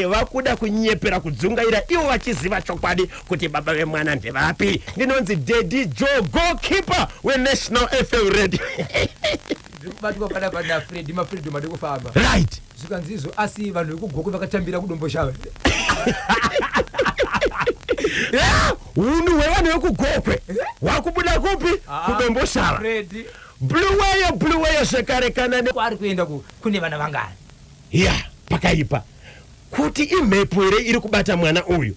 vakuda kunyepera kudzungaira ivo vachiziva chokwadi kuti baba vemwana ndevapi ndinonzi Daddy Joe goalkeeper weNational FM Radio batwa panapa na Fred mafredo madikufamba right zvikanzizvo asi vanhu vekugoko vakatambira kudomboshava unu wevanhu vekugokwe wakubuda kupi kudomboshava blue wire zvekare kana ari kuenda kune vana vangani pakaipa kuti imhepo here iri kubata mwana uyu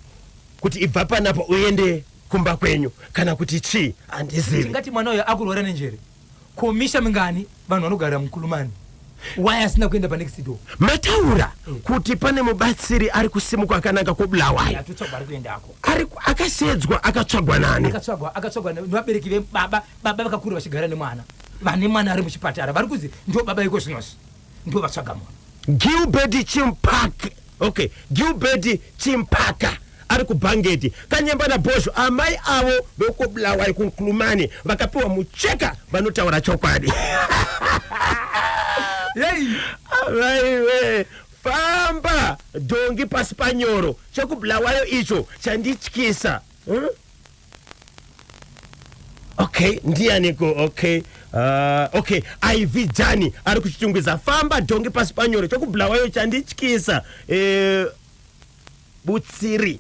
kuti ibva panapa uende kumba kwenyu kana kuti chii handizivi ngati mwana uyu akurwara nenjere komisha mingani vanhu vanogara mukulumani why asina kuenda panext door mataura kuti pane mubatsiri ari kusimuka akananga kubulawayo akasedzwa akatsvagwa nani akatsvagwa nevabereki vebaba vakakura vachigara nemwana vane mwana ari muchipatara vari kuzi ndo baba iko zvinozi ndo vatsvaga mwana Gilbert Chimpaka ari kubhangeti kanyemba naBhosvo amai avo vekubulawayo kunkulumani vakapiwa mucheka vanotaura chokwadi amaiwe famba dhongi pasi panyoro chekubulawayo icho chandityisa ndianiko IV Jani ari kuchitungwiza famba dhongi pasi panyoro chekubulawayo chandityisa Butsiri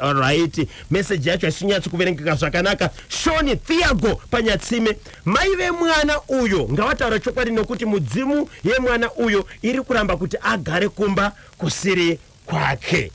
alright message yacho asinyatsi kuverengeka zvakanaka Shoni Thiago panyatsime mai vemwana uyo ngavataura chokwadi nokuti mudzimu yemwana uyo iri kuramba kuti agare kumba kusiri kwake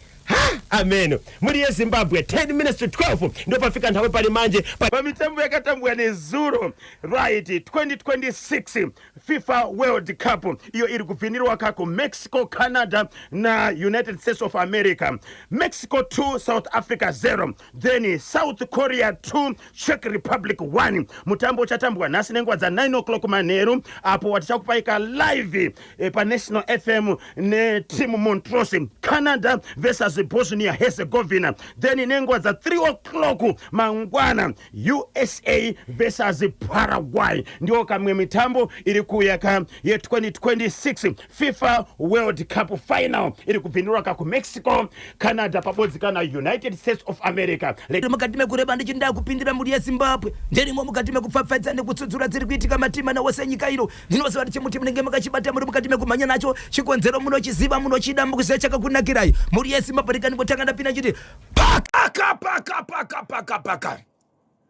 Amen. Muri Zimbabwe 10 minutes to 12 ndo pafika nthawi pali manje pa mitambo yakatambwa ni zuro right 2026 FIFA World Cup iyo iri kupinirwa kako Mexico, Canada na United States of America. Mexico 2, South Africa 0, then South Korea 2, Czech Republic 1. Mutambo chatambwa nasi nengwa za 9 o'clock manheru apo watichakupaika live pa National FM ne team Montrose Canada versus Bosnia Herzegovina. Then nengwa za 3 o'clock mangwana USA versus Paraguay. Ndio kamwe mitambo iri kuyaka ye 2026 FIFA World Cup final iri kupindura ku Mexico, Canada pabodzi kana United States of America. Lero mukati mekureba ndichinda kupindira muri Zimbabwe nderimo mukati mekupfapfadza nekutsudzura dziri kuitika matima na wose nyika iro ndinoziva kuti chimuti munenge makachibata muri mukati mekumhanya nacho chikonzero munochiziva munochida mukuziva chakakunakirai muri Zimbabwe ndikangotanga ndapinda chiti paka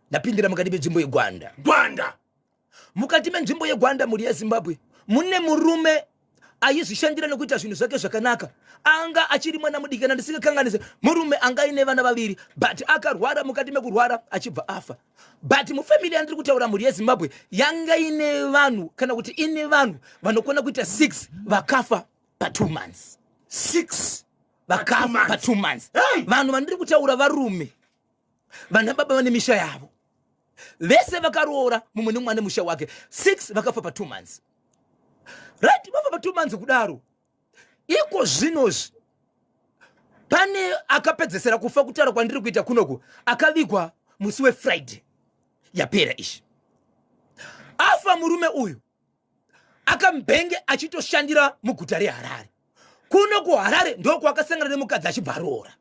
ndapindira mukati menzvimbo yeGwanda mukati menzvimbo yeGwanda muri Zimbabwe mune murume aizvishandira nekuita zvinhu zvake zvakanaka anga achiri mwana mudikana ndisingakanganise murume anga ine vana vaviri but akarwara mukati mekurwara achibva afa but mufamily yandiri kutaura muri yeZimbabwe yanga ine vanhu kana kuti ine vanhu vanokona kuita 6 vakafa pa 2 months 6 vakafa pa 2 months vanhu vandiri kutaura varume vana baba vane misha yavo vese vakaroora mumwe nemwana musha wake 6 vakafa pa 2 months right bava pa 2 months kudaro iko zvinozvi pane akapedzesera kufa kutaura kwandiri kuita kunoko akavigwa musi weFriday yapera ishi afa murume uyu akambenge achitoshandira muguta reHarare kunoko Harare ndoko akasangana nemukadzi achibva aroora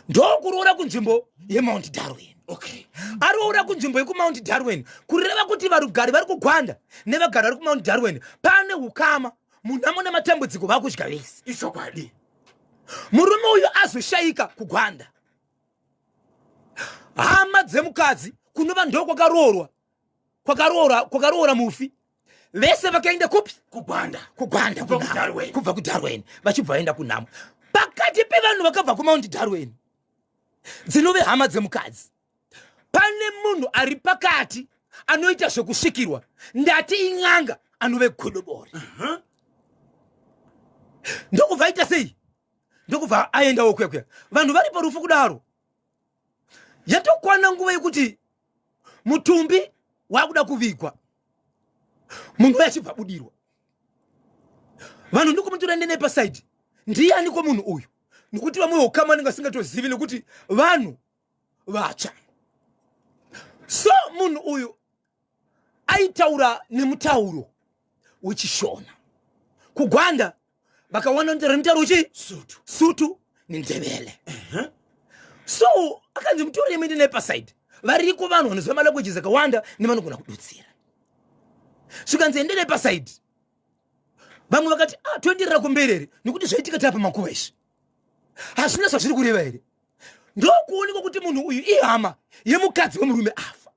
ndokuroora kunzvimbo yeMount Darwin. Okay. Aroora kunzvimbo yekumount Darwin kureva kuti varugari vari kuGwanda nevagari vari kumount Darwin pane hukama munamo nematambudziko vakudya vese ishokwadi murume uyu azoshayika kuGwanda hama dzemukadzi kunova ndo kwakaroora mufi vese vakaenda kupi kuGwanda kubva kuDarwin vachibva vaenda kunamo pakati pevanhu vakabva kumount Darwin dzinove hama dzemukadzi pane munhu ari pakati anoita zvekusvikirwa ndati ing'anga anove godobori ndokubva aita sei ndokubva aendawo kwekwe vanhu vari parufu kudaro yatokwana nguva yekuti mutumbi wakuda kuvigwa munhu achibva budirwa vanhu ndikumutora ndene pasaidi ndianiko munhu uyu nekuti vamwe hukama ndingasingatozivi nekuti vanhu vatsva so munhu uyu aitaura nemutauro wechishona kuGwanda vakawana mutauro uchi Sutu nendebele so akanzi mutauro yemende nepasaidi variko vanhu vanoziva malanguages akawanda nevanogona kudutsira svikanzi ende nepasaidi vamwe vakati toenderera kumberere nekuti zvaitika tapa makuva izvi hazvina zvazviri kureva here ndokuonekwa kuti munhu uyu ihama yemukadzi wemurume afa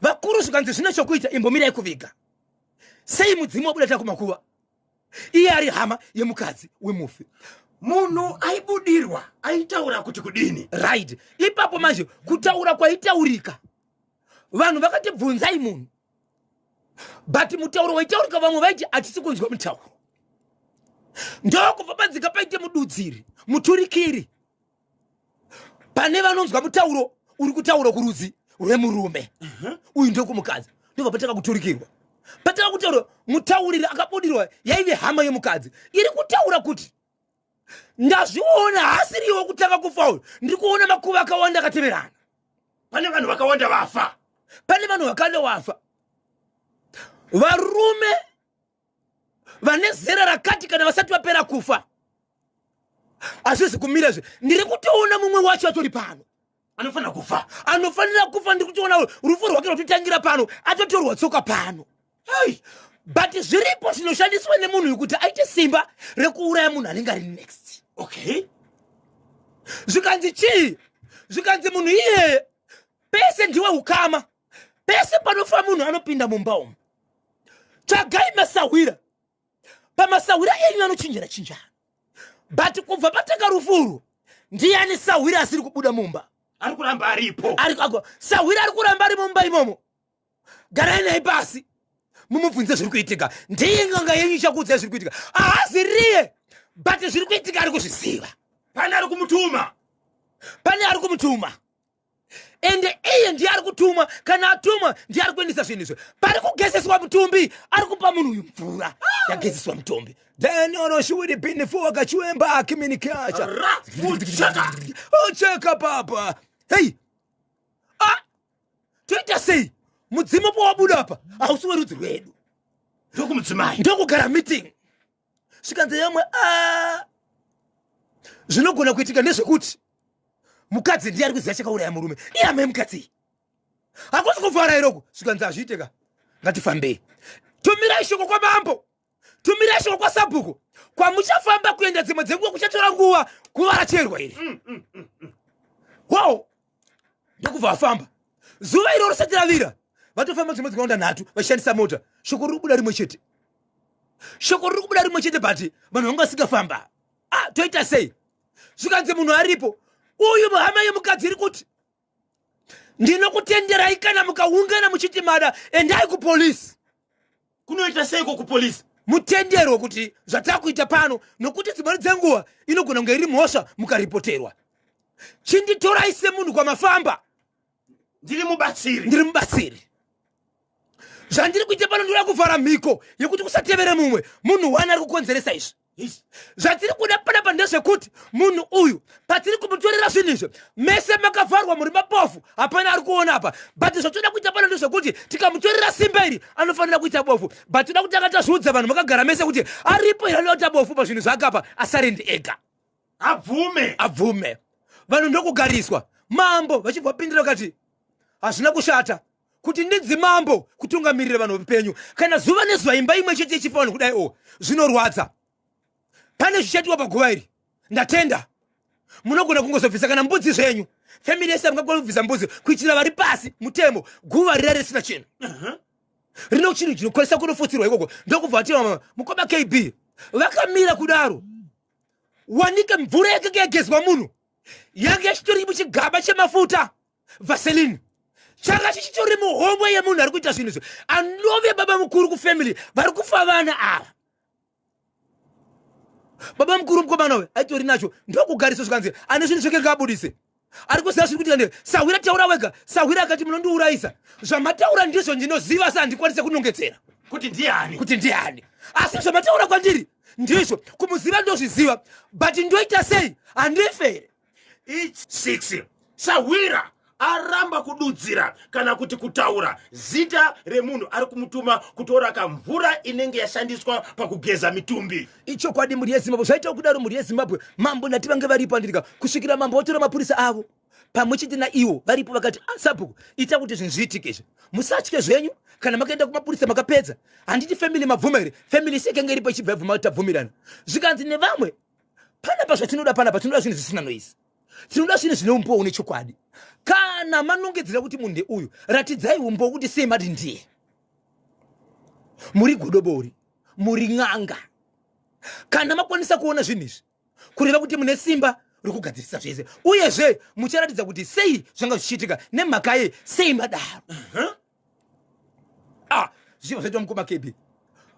vakuru zvikanzi zvina chokuita imbomirai kuviga sei mudzimu wabuda kumakuva iye ari hama yemukadzi wemufi munhu aibudirwa aitaura kuti kudini right ipapo manje kutaura kwaitaurika vanhu vakati bvunzai munhu but mutauro waitaurika vamwe vaiti hatisi kunzwa mutauro ndokubva panzika paite mududziri muturikiri pane vanonzwa mutauro uri kutaura kurudzi rwemurume uyu ndokumukadzi ndobva pataka kuturikirwa pataka kutaura mutauriri akabudirwa yaive hama yemukadzi iri kutaura kuti ndazviona hasiriwo kutanga kufa uyu ndiri kuona makuva akawanda akateverana pane vanhu vakawanda vafa varume vane zera rakati kana vasati vapera kufa hazvizi kumirazve ndiri kutoona mumwe wacho atori pano anofanira kufa ndiri kutoona rufu rwake rwatotangira pano atotorwa tsoka pano but zviripo zvinoshandiswa nemunhu yekuti aite simba rekuuraya munhu anenge ari next zvikanzi chii zvikanzi munhu iyeye pese ndiwe hukama pese panofa munhu anopinda mumba umu tsvagai masahwira pamasahwira enyu anochinjira chinjana but kubva pataka rufuru ndiani Sawira asiri kubuda mumba ari kuramba aripo Sawira ari kuramba ari mumba imomo garai naye pasi mumubvunze zviri kuitika ndiye nganga yenyu chakudza zviri kuitika aaziriye but zviri kuitika ari kuzviziva pane ari kumutuma ende iye ndiye ari kutuma kana atuma ndiye ari kuendesa zvinhu izvo pari kugezeswa mutumbi ari kupa munhu uyu mvura yagezeswa mutumbi then onoshuwiri bini foga chiwemba kiminikacha ocheka papa hey toita sei mudzimu po wabuda apa hausi werudzi rwedu ndokumudzimai ndokugara meeting svikanze yamwe zvinogona kuitika ndezvekuti mukadzi ndiye ari kuziva chakauraya murume iyame mukadzi hakusi kuvhara iroko svikanze azviiteka ngatifambei tumirai shoko kwamambo tumirai shoko kwaSabhuku kwamuchafamba kuenda dzimwe dzenguva kuchatora nguva guva racherwa iri wow ndokubva vafamba zuva iro risati ravira vatofamba dzimwe dzikaunda 3 vachishandisa mota shoko riri kubuda rimwe chete but vanhu vangasingafamba toita sei svikanze munhu aripo uyu muhama yemukadzi iri kuti ndinokutenderai kana mukaungana muchiti mada endai kupolisi kunoita seiko kupolisi mutendero kuti zvatakuita pano nokuti dzimweni dzenguva inogona kunge iri mhosva mukaripoterwa chinditorai semunhu kwamafamba ndiri mubatsiri zvandiri kuita pano ndinoda kuvhara mhiko yekuti kusatevere mumwe munhu wani ari kukonzeresa izvi zvatiri kuda panapa ndezvekuti munhu uyu patiri kumutorera zvinhu izvo mese makavharwa muri mabofu hapana ari kuona apa but zvatoda kuita pano ndezvekuti tikamutorera simba iri anofanira kuita bofu but toda kuti akatazviudza vanhu makagara mese kuti aripo iri anoita bofu pazvinhu zvakapa asarindi ega abvume vanhu ndokugariswa mambo vachibva pindira kati hazvina kushata kuti ndidzimambo kutungamirira vanhu vapenyu kana zuva nezuva imba imwe chete ichifawana kudai zvinorwadza pane zvichaitika paguva iri ndatenda munogona kungozobvisa kana mbudzi zvenyu family yese mungagona kubvisa mbudzi kuitira vari pasi mutemo guva rira risina chinhu rino chinhu chinokoresa kunofutsirwa ikoko ndokubva ati mukoma KB vakamira kudaro wanike mvura yakanga yagezwa munhu yanga yachitori muchigaba chemafuta vaseline changa chichitori muhomwe yemunhu ari kuita zvinhu izvo anove baba mukuru kufamily vari kufa vana ava baba mukuru mukomana we aitori nacho ndokugariso zvikanzi ane zvinhu zvake ngaabudise ari kuziva zviri kuitika ndee Sawira taura wega Sawira akati munondiurayisa zvamataura ndizvo ndinoziva sandikwanise kunongedzera kuti ndiani asi zvamataura kwandiri ndizvo kumuziva ndozviziva but ndoita sei handifere 6 Sawira aramba kududzira kana kuti kutaura zita remunhu ari kumutuma kutora kamvura inenge yashandiswa pakugeza mitumbi ichokwadi muri yeZimbabwe zvaita kudaro muri yeZimbabwe mambo nati vange varipo andika kusvikira mambo otora mapurisa avo pamwe chete naivo varipo vakati Sabhuku ita kuti zvinhu zviitike izvi musatye zvenyu kana makaenda kumapurisa makapedza handiti family mabvumere family sekenge iripo ichibva yabvuma kuti tabvumirana zvikanzi nevamwe panapa zvatinoda panapa tinoda zvinhu zvisina noisi tinoda zvinhu zvine umboo nechokwadi kana manongedzera kuti munhu ndeuyu ratidzai umboo kuti sei mati ndiye muri godobori muri n'anga kana makwanisa kuona zvinhu izvi kureva kuti mune simba rokugadzirisa zvese uyezve mucharatidza kuti sei zvanga zvichiitika nemhaka ye sei madaro zvivo zvaitwa mukoma KB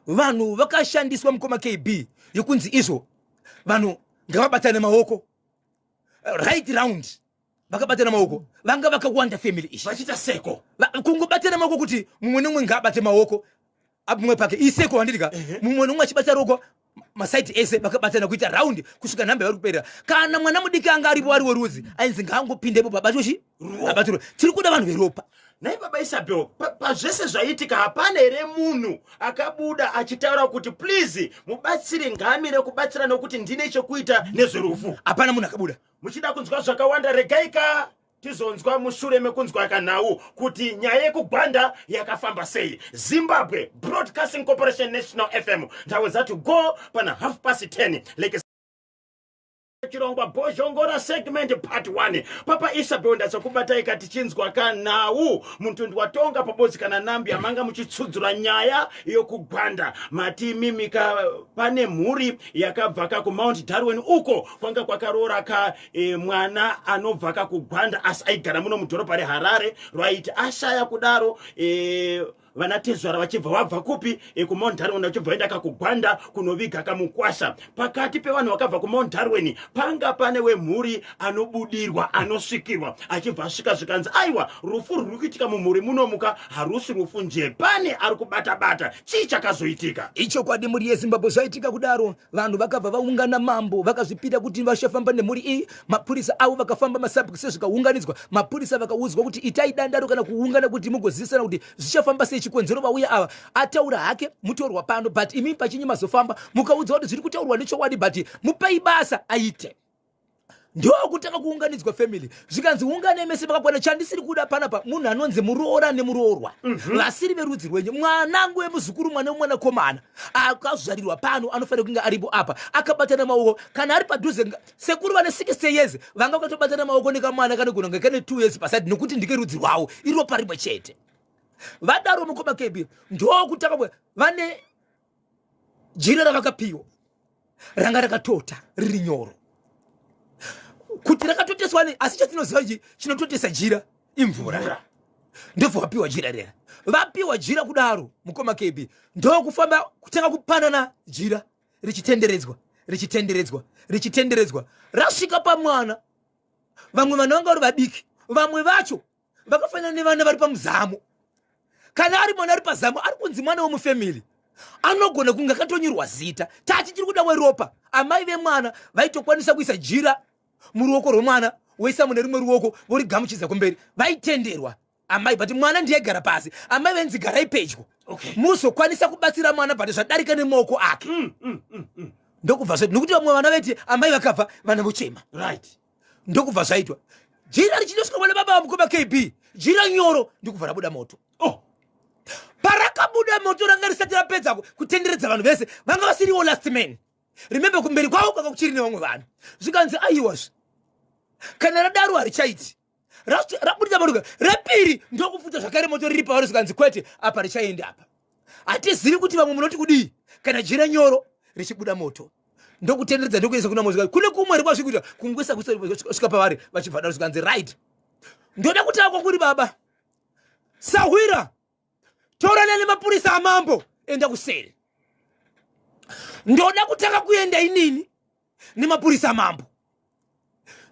vanhu vakashandiswa mukoma KB yekunzi izvo vanhu ngavabatane maoko right round vakabatana maoko vanga vakawanda family ishi vachita seko kungobatana maoko kuti mumwe nomwe ngaabate maoko mumwe pake iseko handidika mumwe nomwe achibata roko masaiti ese vakabatana kuita raundi kusvika nhamba yari kupera kana mwana mudiki anga aripo ari werudzi ainzi ngaangopindepo babatoshi abatiro tiri kuda vanhu veropa nai baba Isabel pazvese zvaitika hapana here munhu akabuda achitaura kuti please mubatsire ngamire kubatsira nokuti ndine chekuita nezverufu hapana munhu akabuda muchida kunzwa zvakawanda regaika tizonzwa mushure mekunzwa kanhau kuti nyaya yekugwanda yakafamba sei. Zimbabwe Broadcasting Corporation National FM ndawe zati go pana 10:30 like chirongwa Bozhongora segment part 1 papa Isabel ndazokubata ikati chinzwa kanawu muntu ndwatonga pabodzi kana nambi amanga muchitsudzura nyaya yokugwanda mati mimika pane mhuri yakabvaka ku Mount Darwin uko kwanga kwakarora ka mwana anobvaka kugwanda asi aigara muno mudhorobha reHarare right ashaya kudaro vanatezvara vachibva vabva kupi ku Mount Darwin vachibva vaenda kakugwanda kunoviga kamukwasha pakati pevanhu vakabva ku Mount Darwin panga pane wemhuri anobudirwa anosvikirwa achibva asvika zvikanzi aiwa rufu ruri kuitika mumhuri munomuka harusi rufu nje pane ari kubata-bata chii chakazoitika icho kwadi muri yeZimbabwe zvaitika kudaro vanhu vakabva vaungana mambo vakazvipira kuti vachafamba nemhuri iyi mapurisa avo vakafamba masabhukisi zvikaunganidzwa mapurisa vakaudzwa kuti itai dandaro kana kuungana kuti mugozisana kuti zvichafamba sei chikonzero vauya ava ataura hake mutorwa pano but imi pachinyi mazofamba mukaudza kuti zviri kutaurwa nechokwadi but mupei basa aite ndokutaka kuunganidzwa family zvikanzi ungane mese vakakwana chandisiri kuda panapa munhu anonzi muroora nemuroorwa vasiri verudzi rwenyu mwanangu wemuzukuru mwana komana akazvarirwa pano anofanira kunge aripo apa akabatana maoko kana ari padhuze sekuru vane 60 years vanga vakatobatana maoko nekamwana kanogona kunge kane 2 years pasati nokuti ndike rudzi rwavo iro parimwe chete vadaro mukoma kebi ndokutaka vane jira ravakapiwa ranga rakatota riri nyoro kuti rakatoteswa ne asi chatinoziva chinototesa jira imvura ndobva vapiwa jira rera vapiwa jira kudaro mukoma kebi ndokufamba kutanga kupanana jira richitenderedzwa rasvika pamwana vamwe vanhu vanga vari vadiki vamwe vacho vakafanana nevana vari pamuzamo kana ari mwana ari pazamo ari kunzi mwana womufamily anogona kunge akatonyorwa zita tati chiri kuda weropa amai vemwana vaitokwanisa kuisa jira muruoko rwemwana woisa mune rimwe ruoko vorigamuchidza kumberi vaitenderwa amai but mwana ndiyegara pasi amai venzi garai pedyo muzokwanisa kubatsira mwana but zvadarika nemaoko ake ndokubva zvaitwa nokuti vamwe vana veti amai vakabva vana vochema right ndokubva zvaitwa jira richidosvika mwana baba vamukoma KB jira nyoro ndikubva rabuda moto parakabuda moto ranga risati rapedza kutenderedza vanhu vese vanga vasiriwo last man remember kumberi kwavo kwanga kuchiri nevamwe vanhu zvikanzi aiwazve kana radaro harichaiti rabudisa moto repiri ndokupfuta zvakare moto riri pavari zvikanzi kwete apa richaende apa hatizivi kuti vamwe munoti kudii kana jira nyoro richibuda moto ndokutenderedza ndokuisa kuna moto kune kumwe rikwazvikuita kungwisa kusvika pavari vachibva daro zvikanzi right ndoda kutaka kwakuri baba sahwira torana nemapurisa amambo enda kuseri ndoda kutanga kuenda inini nemapurisa amambo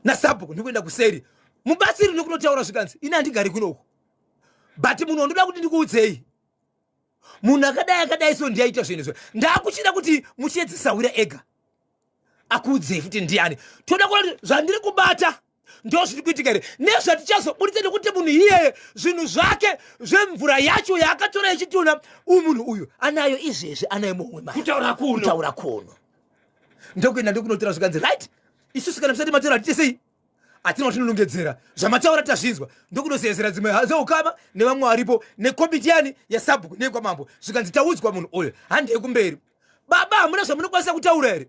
nasabhuku ndikuenda kuseri mubatsiri nekunotaura zvikanzi ina handigari kunoko but munhu wandoda kuti ndikuudzei munhu akadai so ndiyaita zvinhu izvo ndakuchida kuti muchiedzesawira ega akuudzei futi ndiani toda kuona kuti zvandiri kubata ndo zviri kuitika here nezvatichazobudisa nekuti munhu iyeye zvinhu zvake zvemvura yacho yaakatora ichitiona munhu uyu anayo izvezvi anayo momwe mai kutaura kuno ndokuenda ndikunotora zvikanzi right isusu kana musati matora hatitesei hatina vatinonongedzera zvamataura tazvinzwa ndokunosezera dzimwe dzeukama nevamwe varipo nekomiti yani yasabhuku nekwamambo zvikanzi taudzwa munhu uyu handei kumberi baba hamuna zvamunokwanisa kutaura here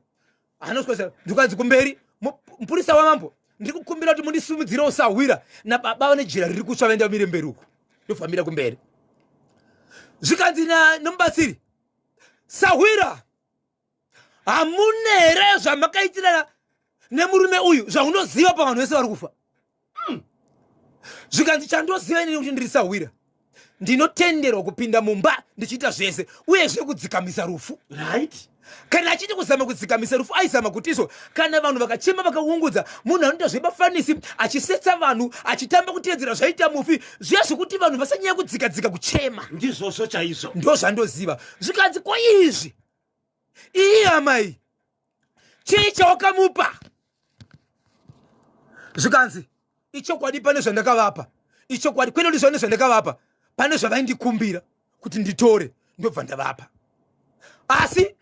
hanosokwanisa ndikanzi kumberi mupurisa wamambo ndiri kukumbira kuti mundisumudzirewo sahwira nababa vane jira riri kutsva vaenda vamire mberi uku ndofambira kumberi zvikanzi nomubatsiri sahwira hamune here zvamakaitirana nemurume uyu zvaunoziva pavanhu vese vari kufa zvikanzi chandoziva inini kuti ndiri sahwira ndinotenderwa kupinda mumba ndichiita zvese uyezve kudzikamisa rufu right kana achiti kuzama kudzikamisa rufu aizama kuti izvo kana vanhu vakachema vakaungudza munhu anoita zvebafanisi achisetsa vanhu achitamba kuteedzera zvaita mufi zviya zvekuti vanhu vasanyanya kudzikadzika kuchema ndizvozvo chaizvo ndo zvandoziva zvikanzi koizvi iyi amai chii chawakamupa zvikanzi ichokwadi pane zvandakavapa ichokwadi kwene ndi zvane zvandakavapa pane zvavaindikumbira kuti nditore ndobva ndavapa asi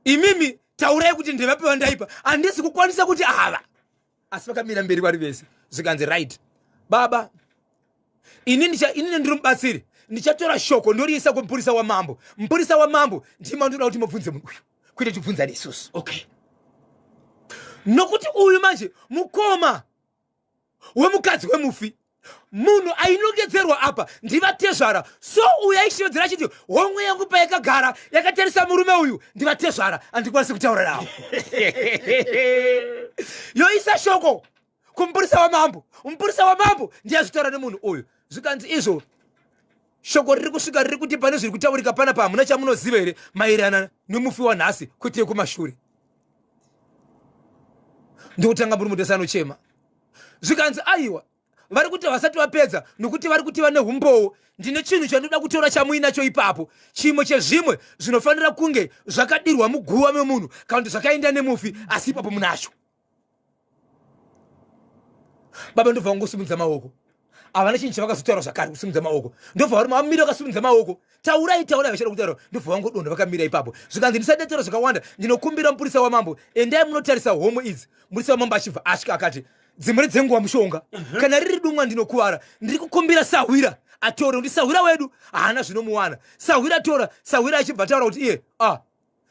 imimi taurai kuti ndevapiwa ndaipa handisi kukwanisa kuti ava asi vakamira mberi vari vese zvikanzi right baba inini ndiri mubatsiri ndichatora shoko ndoriisa kumupurisa wamambo mupurisa wamambo ndima ndoda kuti mubvunze munhu uyu kuite tibvunzane isusu okay nokuti uyu manje mukoma wemukadzi wemufi munhu ainongedzerwa apa ndivatezvara. So uyu aishivedzera achiti homwe yangu payakagara yakatarisa murume uyu ndivatezvara handikwanisi kutaura navo. Yoisa shoko kumupurisa wamambo. Mupurisa wamambo ndiye azvitaura nemunhu uyu. Zvikanzi izvo shoko riri kusvika riri kuti pane zviri kutaurika panapa hamuna chamunoziva here maererano nemufi wanhasi kwete yekumashure. Ndokutanga muri mutesi anochema. Zvikanzi aiwa vari kuti vasati vapedza nokuti vari kuti vane umbowo. Ndine chinhu chandinoda kutora chamuinacho ipapo. Chimwe chezvimwe zvinofanira kunge zvakadirwa muguva memunhu kana kuti zvakaenda nemufi asi ipapo munacho. Baba ndobva vangosimudza maoko. Havana chinhu chavakazotaura zvakare kusimudza maoko. Ndobva vari mamira vakasimudza maoko. Taurai vachida kutaura. Ndobva vangodonha vakamira ipapo. Zvikanzi ndisadetera zvakawanda ndinokumbira mupurisa wamambo endai munotarisa homwe idzi. Mupurisa wamambo achibva asvika akati dzimwe dzenguva mushonga kana riri dumwa ndinokuvara ndiri kukumbira Sahwira atore kuti Sahwira wedu haana zvinomuwana. Sahwira tora. Sahwira achibva taura kuti iye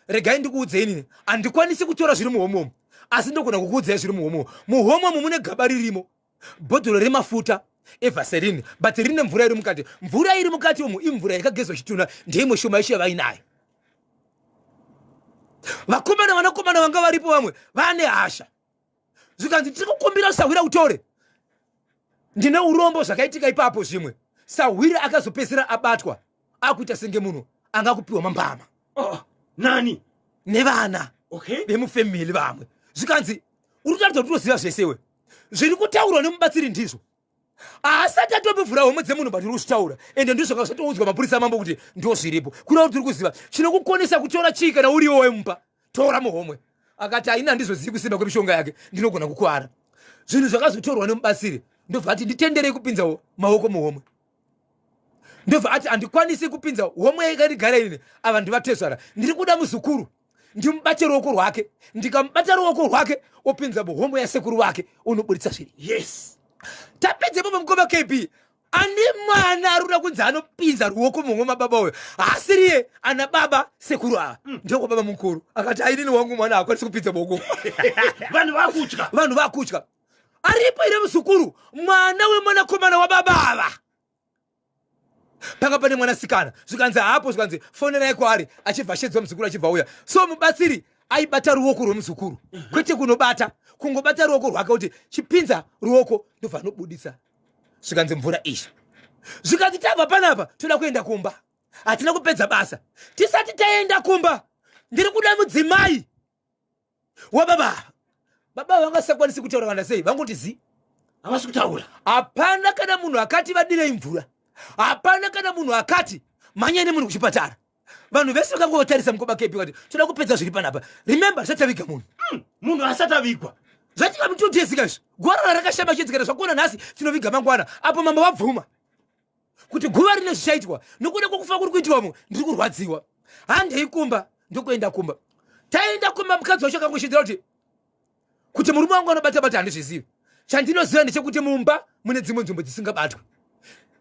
regai ndikuudzei handikwanisi kutora zviri muhomomo asi ndogona kukuudzai zviri muhomomo. Muhomomo mune gaba ririmo bhodhoro remafuta evaserini but rine mvura iri mukati. Mvura iri mukati umu imvura yakagezwa chituna ndeimwe shoma yeshe vainayo. Vakomana vanakomana vanga varipo vamwe vane hasha. Zvikanzi tiri kukumbira Sahwira utore. Ndine urombo zvakaitika ipapo zvimwe. Sahwira akazopedzera abatwa akuita senge munhu anga kupiwa mambama. Nani? Nevana. Okay. Vemufamily vamwe. Zvikanzi uri kutaridza kuti unoziva zvesewe. Zviri kutaurwa nemubatsiri ndizvo. Asati atobvura homwe dzemunhu but uri kuzvitaura. Ende ndizvo zvakatoudzwa mapurisa amambo kuti ndo zviripo. Kuna kuti uri kuziva chinokukonesa kutora chii kana uriwo wemumba. Tora muhomwe. Akati haina ndizozivi kusimba kwemishonga yake ndinogona kukwara. Zvinhu zvakazotorwa nemubatsiri ndobva ati nditenderei kupinza maoko muhomwe. Ndobva ati handikwanisi kupinza homwe yakarigara ine ava ndivatezvara. Ndiri kuda muzukuru ndimubate ruoko rwake. Ndikamubata ruoko rwake opinza muhomwe yasekuru wake unoburitsa zviri. Yes. Tapedzepo pamukoma KB ani mwana arikuda kunzi anopinza ruoko muhomwe mababa uyo asiriye ana baba sekuru ava ndoko baba mukuru akati aidini wangu mwana akwanisi kupinza boko. Vanhu vakutya. Aripo ine muzukuru mwana wemwanakomana wababa ava panga pane mwanasikana. Zvikanzi hapo zvikanzi fonerai kwaari achibva ashedzwa muzukuru achibva uya. So mubatsiri aibata ruoko rwemuzukuru kwete kunobata kungobata ruoko rwake kuti chipinza ruoko ndobva anobudisa. Zvikanzi mvura izvi. Zvikanzi tabva panapa toda kuenda kumba. Hatina kupedza basa. Tisati taenda kumba ndiri kuda mudzimai wababa. Baba vangasakwanisi kutaura kana sei vangoti zi Havasi kutaura. hapana kana munhu akati vadirei mvura. Hapana kana munhu akati manyai nemunhu kuchipatara. Vanhu vese vakangotarisa mukoma kepi kuti toda kupedza zviri panapa. Remember zvataviga munhu. Munhu asati avigwa. Zvatika mutotesika izvo. Gorora rakashamba chidzikana zvakuona nhasi tinoviga mangwana. Apo mambo vabvuma kuti guva rine zvichaitwa nokuda kwokufa kuri kuitwamo ndiri kurwadziwa. Handei kumba ndokuenda kumba. Taenda kumba mukadzi wacho akangoshidzira kuti murume wangu anobata-bata handizvizivi. Chandinoziva ndechekuti mumba mune dzimwe nzvimbo dzisingabatwe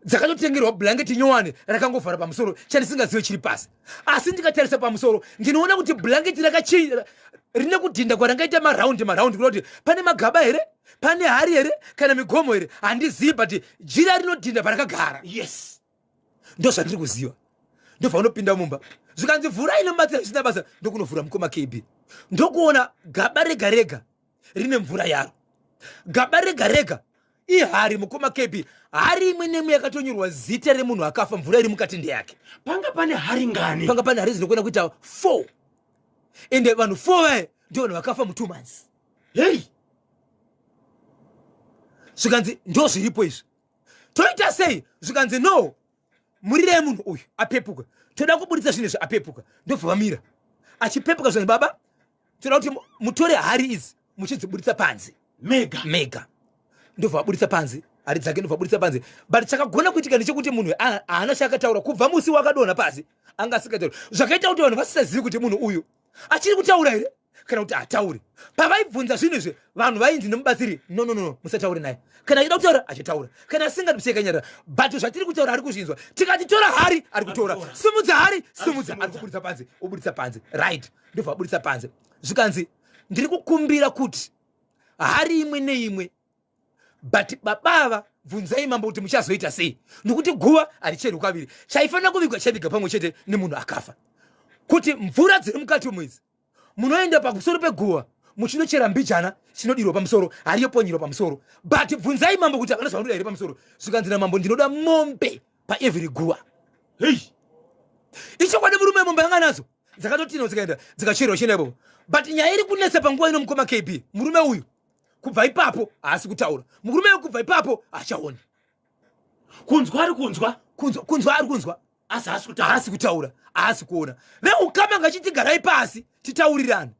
dzakatotengerwa bhurangeti nyowani rakangovhara pamusoro chandisingazive chiri pasi. Asi ndikatarisa pamusoro ndinoona kuti bhurangeti rine kudhinda kwarangaita maraundi kuti pane magaba here, pane hari here kana migomo here handizivi but jira rinodhinda parakagara. Yes. Ndo zvandiri kuziva. Ndobva unopinda mumba. Zvikanzi vhura inomubatsira zvisina basa ndokunovhura mukoma KB. Ndokuona gaba rega rega rine mvura yaro. Gaba rega rega ihari mukoma KB. Hari imwe nemwe yakatonyorwa zita remunhu akafa mvura iri mukati ndeyake. Panga pane hari ngani? Panga pane hari zinokona kuita 4. Ende vanhu 4 ndio vanhu vakafa mu 2 months. Hey. Zvikanzi ndo zviripo izvi. Toita sei? Zvikanzi no. Murire munhu uyu apepuka. Toda kubuditsa zvinhu zvapepuka. Ndobva vamira. Achipepuka zvanzi baba. Toda kuti mutore hari idzi muchidzibuditsa panze. Mega. Ndobva vabuditsa panze. Hari dzake ndobva vabuditsa panze. But chakagona kuitika ndechekuti munhu haana chakataura kubva musi wakadonha pasi. Anga asikataura. Zvakaita kuti vanhu vasisazivi kuti munhu uyu achiri kutaura here kana kuti hatauri. Pavaibvunza zvinhu izvi vanhu vainzi nemubatsiri no musataure naye. Kana achida kutaura achitaura. Kana asingatipseka nyara. But zvatiri kutaura ari kuzvinzwa. Tikati tora hari ari kutora. Simudza hari simudza ari kubuditsa panze. Obuditsa panze. Right. Ndobva abuditsa panze. Zvikanzi ndiri kukumbira kuti hari imwe neimwe, but babava bvunzai mambo kuti muchazoita sei, nokuti guva haricheri kwaviri. Chaifanira kuvigwa chaviga pamwe chete nemunhu akafa, kuti mvura dziri mukati mwedzi munoenda pamusoro peguva muchinochera mbijana chinodirwa pamusoro, hariyo ponyero pamusoro. But bvunzai mambo kuti akana zvaanoda here pamusoro. Zvikanzina mambo ndinoda mombe paevhiri guva. Ichokwadi murume mombe anga nazo dzakatotino dzikaenda dzikacherwa chena ipapo. But nyaya iri kunetsa panguva ino mukoma KB, murume uyu kubva ipapo haasi kutaura, murume uyu kubva ipapo hachaoni. Kunzwa ari kunzwa, kunzwa ari kunzwa, asi haasi kutaura, haasi kuona. Veukama ngachiti garai pasi titaurirane.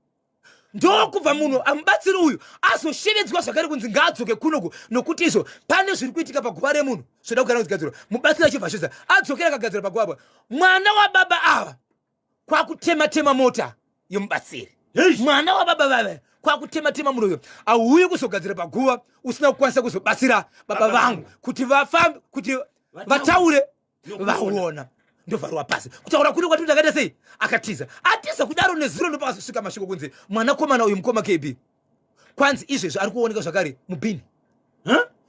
Ndokubva munhu amubatsiri uyu azoshevedzwa zvakare kunzi ngaadzoke kunoku, nokuti izvo pane zviri kuitika paguva remunhu zvoda kugara kugadzirwa. Mubatsiri achibva zveza adzokera akagadzira paguva apa, mwana wababa ava kwakutema mota yomubatsiri. Mwana wababa vava kwakutema munhu uyo auyi kuzogadzira paguva usina kukwanisa kuzobatsira baba vangu kuti vafambe, kuti vataure vaona. Ndovharwa pasi kutaura kuri kwati ndakaita sei, akatiza atiza kudaro nezuro ndopakazosvika mashoko kunzi mwanakomana uyu mukoma KB kwanzi izvezvi ari kuoneka zvakare mubhini.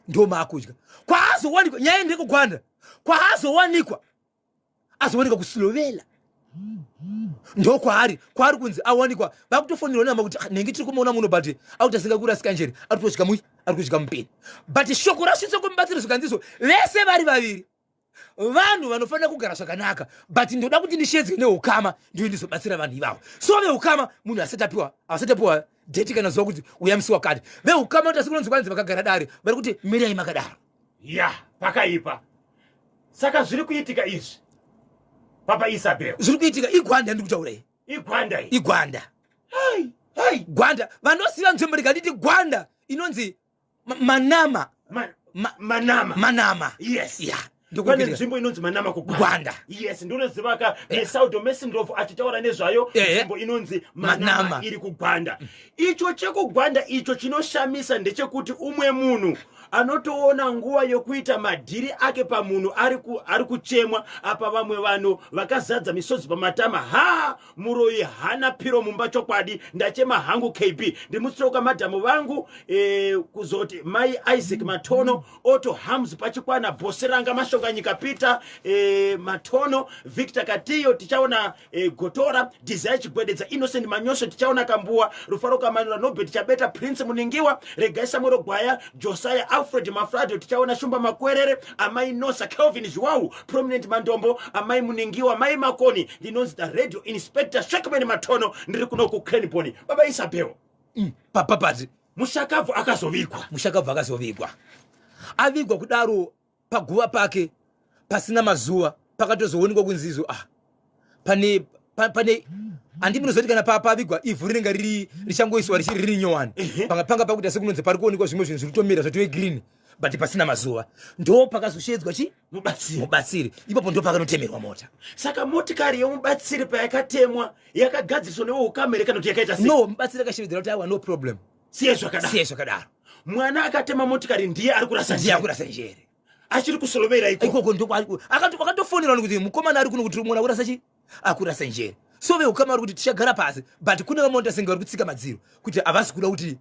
Ndo maakudya kwaazowanikwa, nyaya ndekugwanda kwaazowanikwa, azowanikwa kuSlovela. Ndo kwaari kunzi awanikwa, vakutofonera namba kuti nenge tiri kumuona muno but auti asingakura sikanjeri ari kudya mupeni. But shoko rasvitsa kumubatsira zvikanziso vese vari vaviri vanhu vanofanira kugara zvakanaka. But ndoda kuti ndishedze neukama ndiyo ndizobatsira vanhu ivavo. So veukama munhu asatapiwa deti kana zuva kuti uyamisiwa kati. Veukama kuti asikunonzi kwanzi vakagara dare vari kuti mirai makadaro. Pakaipa. Saka zviri kuitika izvi Papa Isabel, zviri kuitika igwanda ndikutaurei. Igwanda. Gwanda vanosiva nzvimbo rikaditi gwanda inonzi Manama. Manama. Yes. Pane nzvimbo inonzi Manama kugwanda. Yes, ndinoziva ka Saudo Mesindorf achitaura nezvayo nzvimbo inonzi Manama iri kugwanda. Icho chekugwanda icho chinoshamisa ndechekuti umwe munhu anotoona nguva yokuita madhiri ake pamunhu ari kuchemwa apa vamwe vanhu vakazadza misodzi pamatama. Muroyi hana piro mumba chokwadi, ndachema hangu KB ndimutsiroka madhamu vangu kuzoti mai Isaac Matono, Otto Hams pachikwana, Bosiranga Mashonga Nyika Peter Matono, Victor Katiyo tichaona Gotora, Desire Chigwededza, Innocent Manyosho tichaona Kambua, Rufaro Kamanura Nobet Chabeta, Prince Muningiwa, Regai Samuel Gwaya, Josiah Alfred Mafrado tichaona Shumba Makwerere, Amai Nosa, Kelvin Joao, Prominent Mandombo, Amai Muningiwa, Mai Makoni, ndinonzi the radio inspector Shakman Matono, ndiri kuno ku Cranboni. Baba Isabel, papapati mushakabvu akazovigwa avigwa kudaro paguva pake pasina mazuva pakatozoonekwa kunzizo pane handi munozoti kana pavigwa ivhu rinenge richangoiswa richiri nyowani panga pakuti asi kunonzi pari kuonekwa zvimwe zvinhu zviri kutomira zvatove green but pasina mazuva. Ndo pakazoshedzwa mubatsiri ipapo ndo pakanotemerwa mota. Saka motikari yomubatsiri payakatemwa yakagadziriswa newehukamere kana kuti yakaita sei? No, mubatsiri akashevedzera kuti aiwa no problem. Siye zvakadaro. Mwana akatema motikari ndiye ari kurasa njere. Achiri kuSlovela ikoko ndo akatofonera kuti mukomana ari kuno kuti mwana akurasa njere. So veukama ari kuti tichagara pasi but kune vamwe ndasenga vari kutsika madziro kuti havasi kuda kuti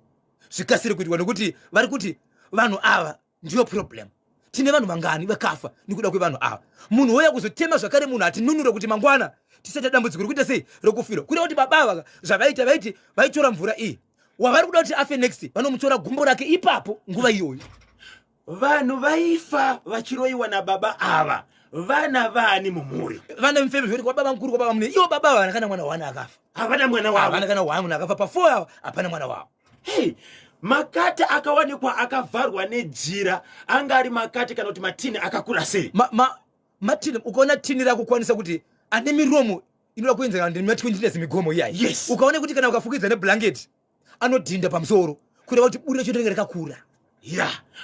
zvikasire kuitwa nokuti vari kuti vanhu ava ndiyo problem. Tine vanhu mangani vakafa nikuda kwevanhu ava. Munhu woya kuzotema zvakare munhu atinunure kuti mangwana tisati dambudziko rekuita sei rekufira. Kuda kuti baba zvavaita vaitora mvura iyi wavari kuda kuti afe next vanomutora gumbo rake ipapo nguva iyoyo. Vanhu vaifa vachiroiwa nababa ava. Vana vani mumhuri? Vana mfeme zvori kwa baba mkuru kwa baba mune. Iyo baba ava kana mwana wana akafa. Havana mwana wavo. Havana kana wana akafa pa 4 hours hapana mwana wavo. Makati akawanikwa akavharwa nejira, anga ari makati kana kuti matini akakura sei? Matini ukaona tini rakukwanisa kuti ane miromo inoda kuenzana ndi 20 migomo iyayi. Yes. Ukaona kuti kana ukafukidza ne blanket anodhinda pamusoro kuda kuti buri racho rinenge rakakura.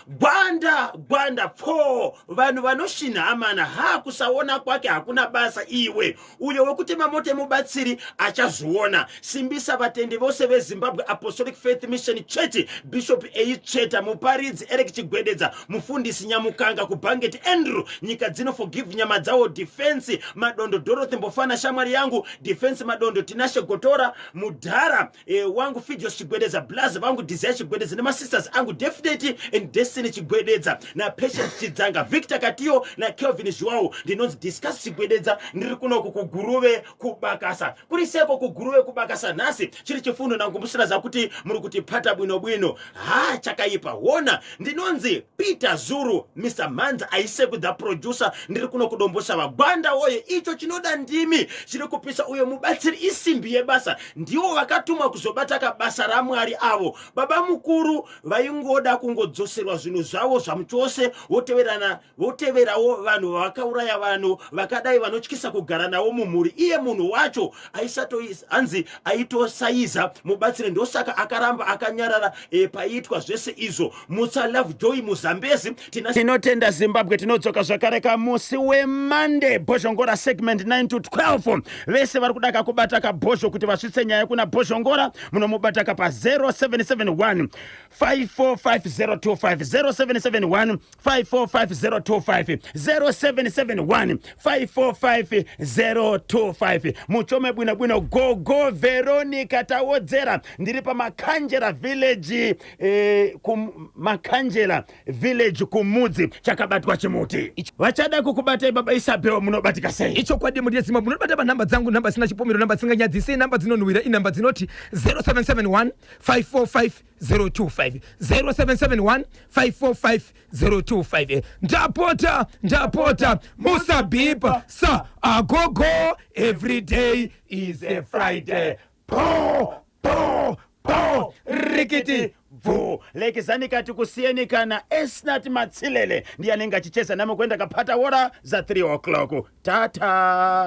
gwanda pho vanhu vanoshina amana kusaona kwake hakuna basa. Iwe uyo wekuti mamoto emubatsiri achazviona. Simbisa vatendi vose veZimbabwe Apostolic Faith Mission Church, Bishop Eicheta, muparidzi Eric Chigwededza, mufundisi Nyamukanga, kubhangeti Andrew, nyika dzino forgive nyama dzavo, defense Madondo Dorothy Mbofana shamwari yangu, defense Madondo Tinashe Gotora, mudhara wangu Fidios Chigwededza, blaze vangu Desire Chigwededza, nema sisters angu Definitely and Destiny Chigwededza, na Patience Chidzanga, Victor Katio na Kelvin Joao. Ndinonzi Discuss Chigwededza, ndiri kuno kuguruve kubakasa. Kuri seko kuguruve kubakasa nasi chiri chifundo nangumusira zakuti muri kuti pata bwino chakaipa. Wona ndinonzi Peter Zuru, Mr. Manza Aiseku the producer, ndiri kuno kudombosha vagwanda woye. Icho chinoda ndimi chiri kupisa uyo mubatsiri isimbi yebasa. Ndiwo vakatumwa kuzobata kabasa raMwari avo. Baba mukuru vaingoda kungodzoserwa zvinhu zvavo zvamuchose, voteverawo vanhu vakauraya vanhu vakadai vanotyisa kugara nawo mumhuri. Iye munhu wacho hanzi aitosaiza mubatsiri, ndosaka akaramba akanyarara paitwa zvese izvo. Mutsa Love Joy muZambezi. Tinotenda Zimbabwe. Tinodzoka zvakare kamusi weMonday, Bhozhongora segment 9 to 12. vese vari kudaka kubata kabhozho kuti vasvitse nyaya kuna Bhozhongora munomubata kapa 0771 545025 0771 545025 0771 545025. Muchome bwino gogo Veronica Tawodzera, ndiri paMakanjera village Makanjera village kumudzi chakabatwa chimuti. Vachada kukubata baba Isabel munobatika sei? Icho kwadi mudiyesima munobata pa namba dzangu, namba sina chipomero, namba singanyadzise, namba dzinonwira, inamba dzinoti 0771 545025 0771 545025. Ndapota musabipa sa agogo, every day is a Friday. Po rikiti vu lekezani kati kusiyeni kana Esnat Matsilele ndiye anenge achicheza nami kwenda kapata hora za 3 o'clock. Tata.